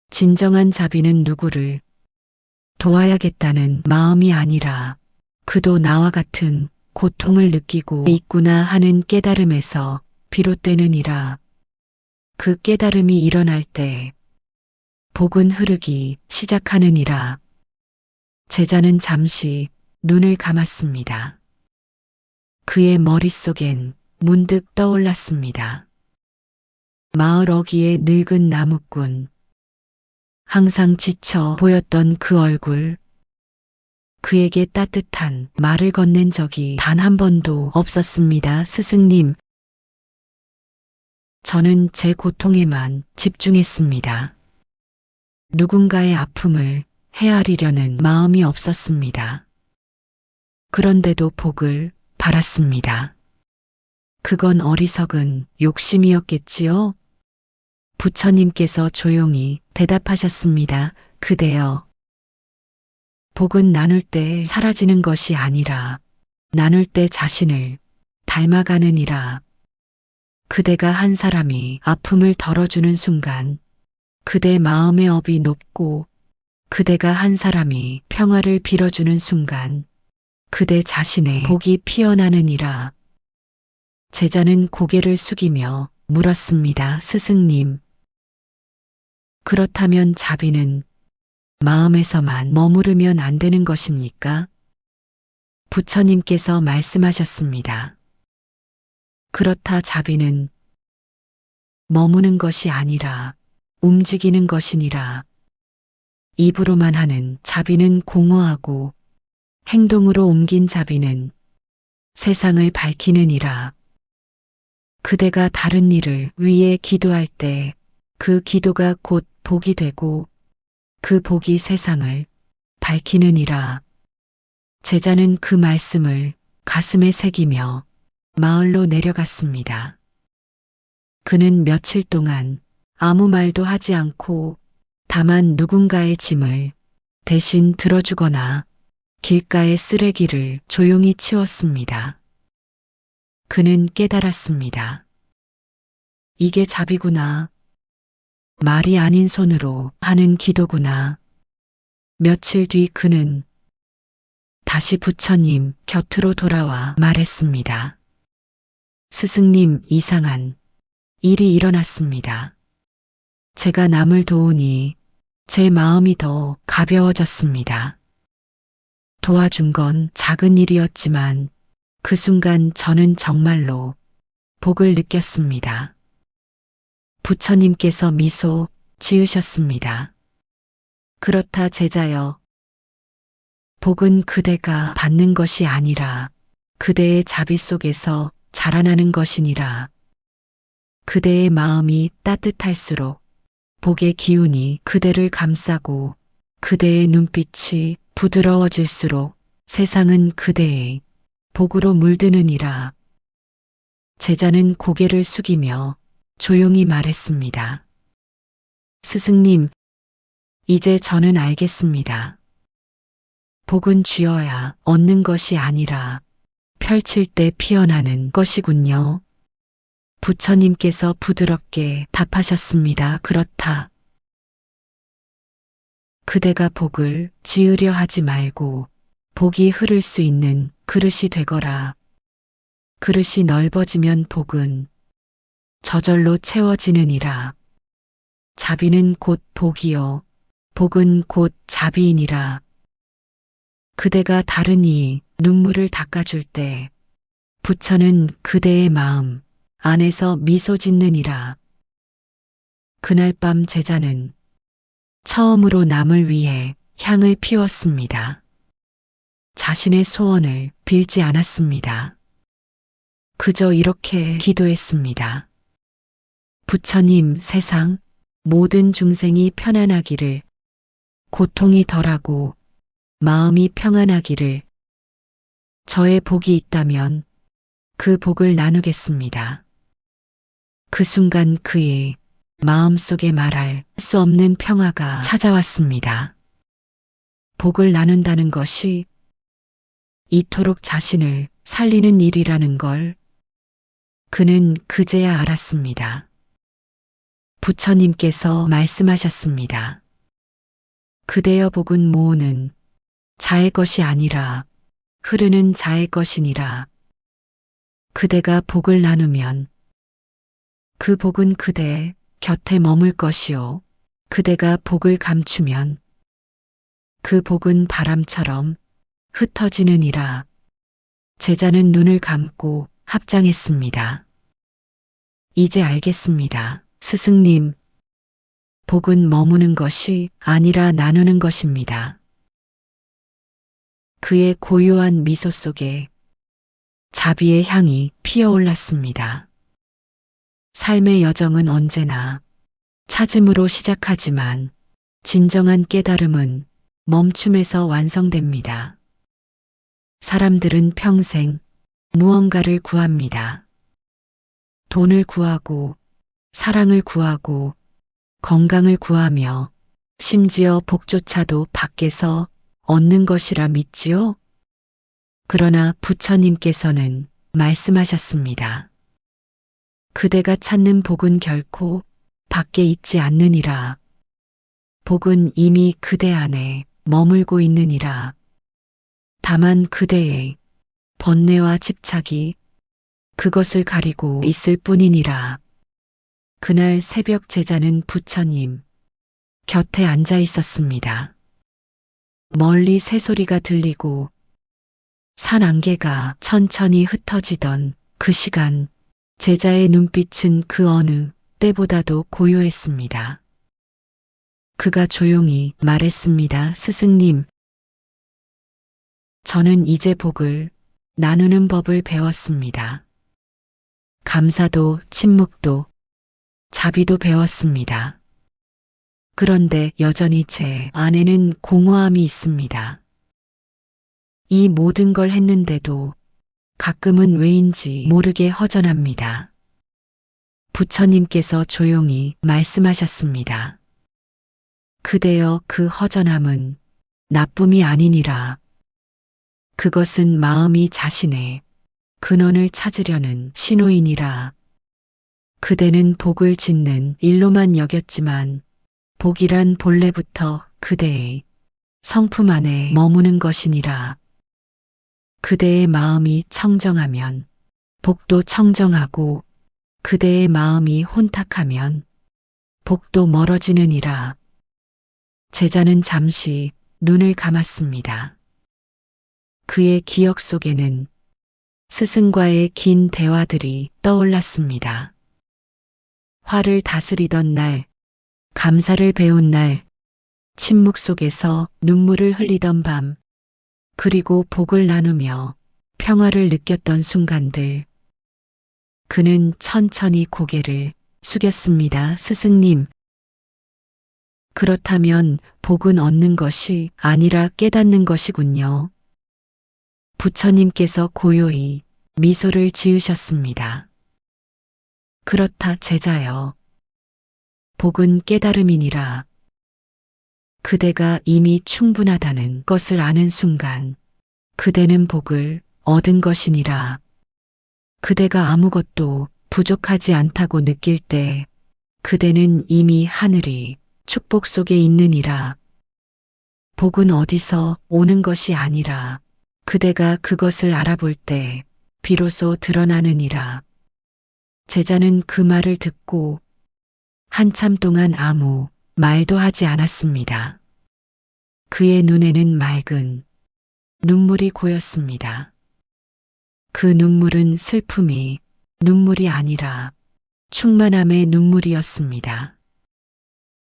진정한 자비는 누구를 도와야겠다는 마음이 아니라 그도 나와 같은 고통을 느끼고 있구나 하는 깨달음에서 비롯되느니라. 그 깨달음이 일어날 때 복은 흐르기 시작하느니라. 제자는 잠시 눈을 감았습니다. 그의 머릿속엔 문득 떠올랐습니다. 마을 어귀의 늙은 나무꾼, 항상 지쳐 보였던 그 얼굴, 그에게 따뜻한 말을 건넨 적이 단 한 번도 없었습니다. 스승님, 저는 제 고통에만 집중했습니다. 누군가의 아픔을 헤아리려는 마음이 없었습니다. 그런데도 복을 바랐습니다. 그건 어리석은 욕심이었겠지요? 부처님께서 조용히 대답하셨습니다. 그대여, 복은 나눌 때 사라지는 것이 아니라 나눌 때 자신을 닮아가느니라. 그대가 한 사람이 아픔을 덜어주는 순간 그대 마음의 업이 높고, 그대가 한 사람이 평화를 빌어주는 순간 그대 자신의 복이 피어나느니라. 제자는 고개를 숙이며 물었습니다. 스승님, 그렇다면 자비는 마음에서만 머무르면 안 되는 것입니까? 부처님께서 말씀하셨습니다. 그렇다, 자비는 머무는 것이 아니라 움직이는 것이니라. 입으로만 하는 자비는 공허하고 행동으로 옮긴 자비는 세상을 밝히느니라. 그대가 다른 일을 위해 기도할 때 그 기도가 곧 복이 되고 그 복이 세상을 밝히느니라. 제자는 그 말씀을 가슴에 새기며 마을로 내려갔습니다. 그는 며칠 동안 아무 말도 하지 않고 다만 누군가의 짐을 대신 들어주거나 길가의 쓰레기를 조용히 치웠습니다. 그는 깨달았습니다. 이게 자비구나. 말이 아닌 손으로 하는 기도구나. 며칠 뒤 그는 다시 부처님 곁으로 돌아와 말했습니다. 스승님, 이상한 일이 일어났습니다. 제가 남을 도우니 제 마음이 더 가벼워졌습니다. 도와준 건 작은 일이었지만 그 순간 저는 정말로 복을 느꼈습니다. 부처님께서 미소 지으셨습니다. 그렇다, 제자여. 복은 그대가 받는 것이 아니라 그대의 자비 속에서 자라나는 것이니라. 그대의 마음이 따뜻할수록 복의 기운이 그대를 감싸고 그대의 눈빛이 부드러워질수록 세상은 그대의 복으로 물드느니라. 제자는 고개를 숙이며 조용히 말했습니다. 스승님, 이제 저는 알겠습니다. 복은 쥐어야 얻는 것이 아니라 펼칠 때 피어나는 것이군요. 부처님께서 부드럽게 답하셨습니다. 그렇다. 그대가 복을 지으려 하지 말고 복이 흐를 수 있는 그릇이 되거라. 그릇이 넓어지면 복은 저절로 채워지느니라. 자비는 곧 복이요, 복은 곧 자비이니라. 그대가 다른 이의 눈물을 닦아줄 때 부처는 그대의 마음 안에서 미소 짓느니라. 그날 밤 제자는 처음으로 남을 위해 향을 피웠습니다. 자신의 소원을 빌지 않았습니다. 그저 이렇게 기도했습니다. 부처님, 세상 모든 중생이 편안하기를, 고통이 덜하고 마음이 평안하기를. 저의 복이 있다면 그 복을 나누겠습니다. 그 순간 그의 마음속에 말할 수 없는 평화가 찾아왔습니다. 복을 나눈다는 것이 이토록 자신을 살리는 일이라는 걸 그는 그제야 알았습니다. 부처님께서 말씀하셨습니다. 그대여, 복은 모으는 자의 것이 아니라 흐르는 자의 것이니라. 그대가 복을 나누면 그 복은 그대 곁에 머물 것이요. 그대가 복을 감추면 그 복은 바람처럼 흩어지느니라. 제자는 눈을 감고 합장했습니다. 이제 알겠습니다. 스승님, 복은 머무는 것이 아니라 나누는 것입니다. 그의 고요한 미소 속에 자비의 향이 피어올랐습니다. 삶의 여정은 언제나 찾음으로 시작하지만 진정한 깨달음은 멈춤에서 완성됩니다. 사람들은 평생 무언가를 구합니다. 돈을 구하고, 사랑을 구하고, 건강을 구하며, 심지어 복조차도 밖에서 얻는 것이라 믿지요? 그러나 부처님께서는 말씀하셨습니다. 그대가 찾는 복은 결코 밖에 있지 않느니라. 복은 이미 그대 안에 머물고 있느니라. 다만 그대의 번뇌와 집착이 그것을 가리고 있을 뿐이니라. 그날 새벽 제자는 부처님 곁에 앉아 있었습니다. 멀리 새소리가 들리고 산 안개가 천천히 흩어지던 그 시간, 제자의 눈빛은 그 어느 때보다도 고요했습니다. 그가 조용히 말했습니다. 스승님, 저는 이제 복을 나누는 법을 배웠습니다. 감사도, 침묵도, 자비도 배웠습니다. 그런데 여전히 제 안에는 공허함이 있습니다. 이 모든 걸 했는데도 가끔은 왜인지 모르게 허전합니다. 부처님께서 조용히 말씀하셨습니다. 그대여, 그 허전함은 나쁨이 아니니라. 그것은 마음이 자신의 근원을 찾으려는 신호이니라. 그대는 복을 짓는 일로만 여겼지만 복이란 본래부터 그대의 성품 안에 머무는 것이니라. 그대의 마음이 청정하면 복도 청정하고, 그대의 마음이 혼탁하면 복도 멀어지느니라. 제자는 잠시 눈을 감았습니다. 그의 기억 속에는 스승과의 긴 대화들이 떠올랐습니다. 화를 다스리던 날, 감사를 배운 날, 침묵 속에서 눈물을 흘리던 밤, 그리고 복을 나누며 평화를 느꼈던 순간들. 그는 천천히 고개를 숙였습니다. 스승님, 그렇다면 복은 얻는 것이 아니라 깨닫는 것이군요. 부처님께서 고요히 미소를 지으셨습니다. 그렇다, 제자여. 복은 깨달음이니라. 그대가 이미 충분하다는 것을 아는 순간, 그대는 복을 얻은 것이니라. 그대가 아무것도 부족하지 않다고 느낄 때, 그대는 이미 하늘이 축복 속에 있느니라. 복은 어디서 오는 것이 아니라, 그대가 그것을 알아볼 때 비로소 드러나느니라. 제자는 그 말을 듣고 한참 동안 아무 말도 하지 않았습니다. 그의 눈에는 맑은 눈물이 고였습니다. 그 눈물은 슬픔이 눈물이 아니라 충만함의 눈물이었습니다.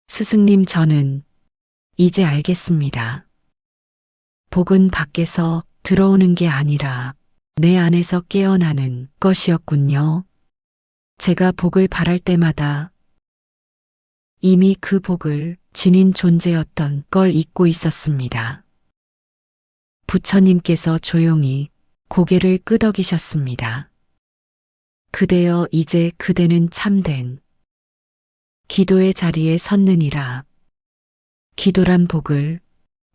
스승님, 저는 이제 알겠습니다. 복은 밖에서 들어오는 게 아니라 내 안에서 깨어나는 것이었군요. 제가 복을 바랄 때마다 이미 그 복을 지닌 존재였던 걸 잊고 있었습니다. 부처님께서 조용히 고개를 끄덕이셨습니다. 그대여, 이제 그대는 참된 기도의 자리에 섰느니라. 기도란 복을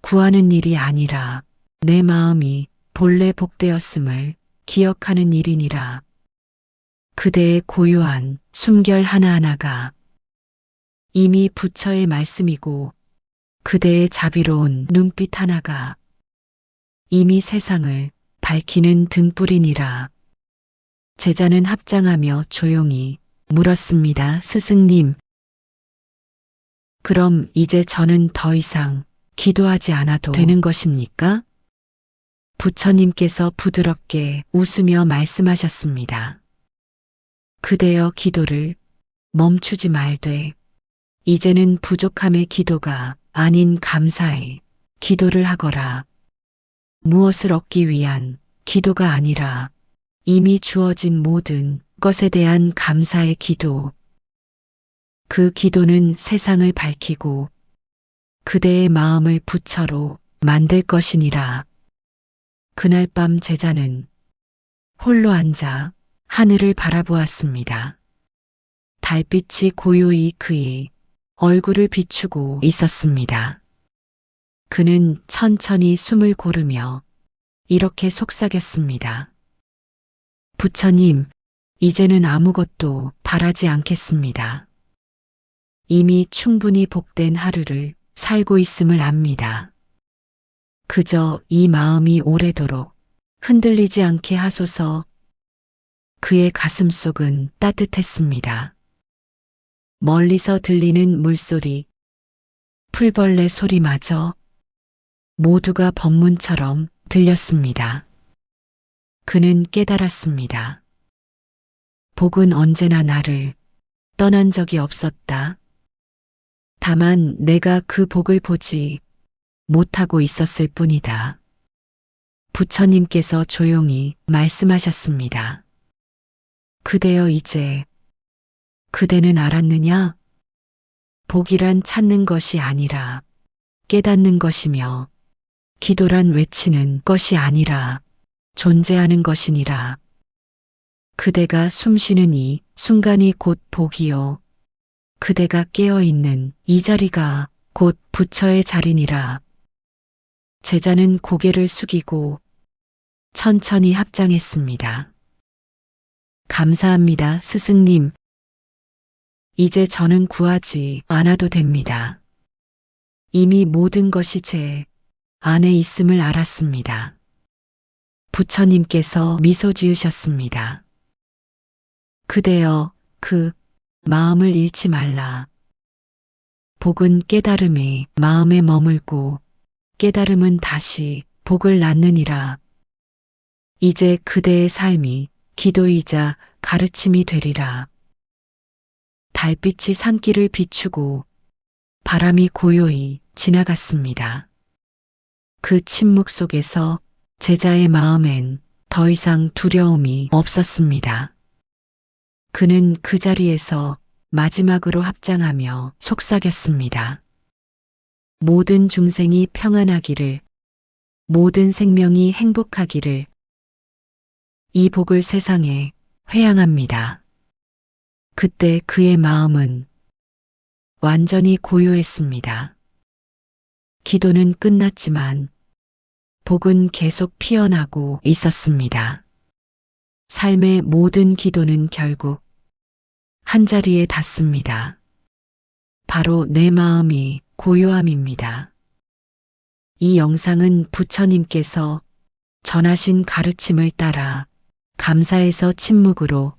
구하는 일이 아니라 내 마음이 본래 복되었음을 기억하는 일이니라. 그대의 고요한 숨결 하나하나가 이미 부처의 말씀이고, 그대의 자비로운 눈빛 하나가 이미 세상을 밝히는 등불이니라. 제자는 합장하며 조용히 물었습니다. 스승님, 그럼 이제 저는 더 이상 기도하지 않아도 되는 것입니까? 부처님께서 부드럽게 웃으며 말씀하셨습니다. 그대여 기도를 멈추지 말되 이제는 부족함의 기도가 아닌 감사의 기도를 하거라. 무엇을 얻기 위한 기도가 아니라 이미 주어진 모든 것에 대한 감사의 기도. 그 기도는 세상을 밝히고 그대의 마음을 부처로 만들 것이니라. 그날 밤 제자는 홀로 앉아 하늘을 바라보았습니다. 달빛이 고요히 그의 얼굴을 비추고 있었습니다. 그는 천천히 숨을 고르며 이렇게 속삭였습니다. 부처님, 이제는 아무것도 바라지 않겠습니다. 이미 충분히 복된 하루를 살고 있음을 압니다. 그저 이 마음이 오래도록 흔들리지 않게 하소서. 그의 가슴속은 따뜻했습니다. 멀리서 들리는 물소리, 풀벌레 소리마저 모두가 법문처럼 들렸습니다. 그는 깨달았습니다. 복은 언제나 나를 떠난 적이 없었다. 다만 내가 그 복을 보지 못하고 있었을 뿐이다. 부처님께서 조용히 말씀하셨습니다. 그대여 이제 그대는 알았느냐? 복이란 찾는 것이 아니라 깨닫는 것이며 기도란 외치는 것이 아니라 존재하는 것이니라. 그대가 숨쉬는 이 순간이 곧 복이요. 그대가 깨어있는 이 자리가 곧 부처의 자리니라. 제자는 고개를 숙이고 천천히 합장했습니다. 감사합니다, 스승님. 이제 저는 구하지 않아도 됩니다. 이미 모든 것이 제 안에 있음을 알았습니다. 부처님께서 미소 지으셨습니다. 그대여, 그 마음을 잃지 말라. 복은 깨달음의 마음에 머물고 깨달음은 다시 복을 낳느니라. 이제 그대의 삶이 기도이자 가르침이 되리라. 달빛이 산길을 비추고 바람이 고요히 지나갔습니다. 그 침묵 속에서 제자의 마음엔 더 이상 두려움이 없었습니다. 그는 그 자리에서 마지막으로 합장하며 속삭였습니다. 모든 중생이 평안하기를, 모든 생명이 행복하기를, 이 복을 세상에 회양합니다. 그때 그의 마음은 완전히 고요했습니다. 기도는 끝났지만 복은 계속 피어나고 있었습니다. 삶의 모든 기도는 결국 한자리에 닿습니다. 바로 내 마음이 고요함입니다. 이 영상은 부처님께서 전하신 가르침을 따라 감사에서 침묵으로,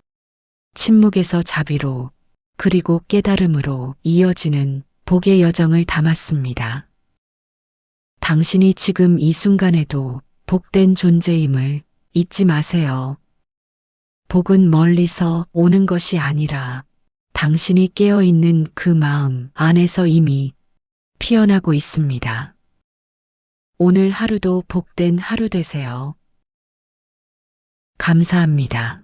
침묵에서 자비로, 그리고 깨달음으로 이어지는 복의 여정을 담았습니다. 당신이 지금 이 순간에도 복된 존재임을 잊지 마세요. 복은 멀리서 오는 것이 아니라 당신이 깨어있는 그 마음 안에서 이미 피어나고 있습니다. 오늘 하루도 복된 하루 되세요. 감사합니다.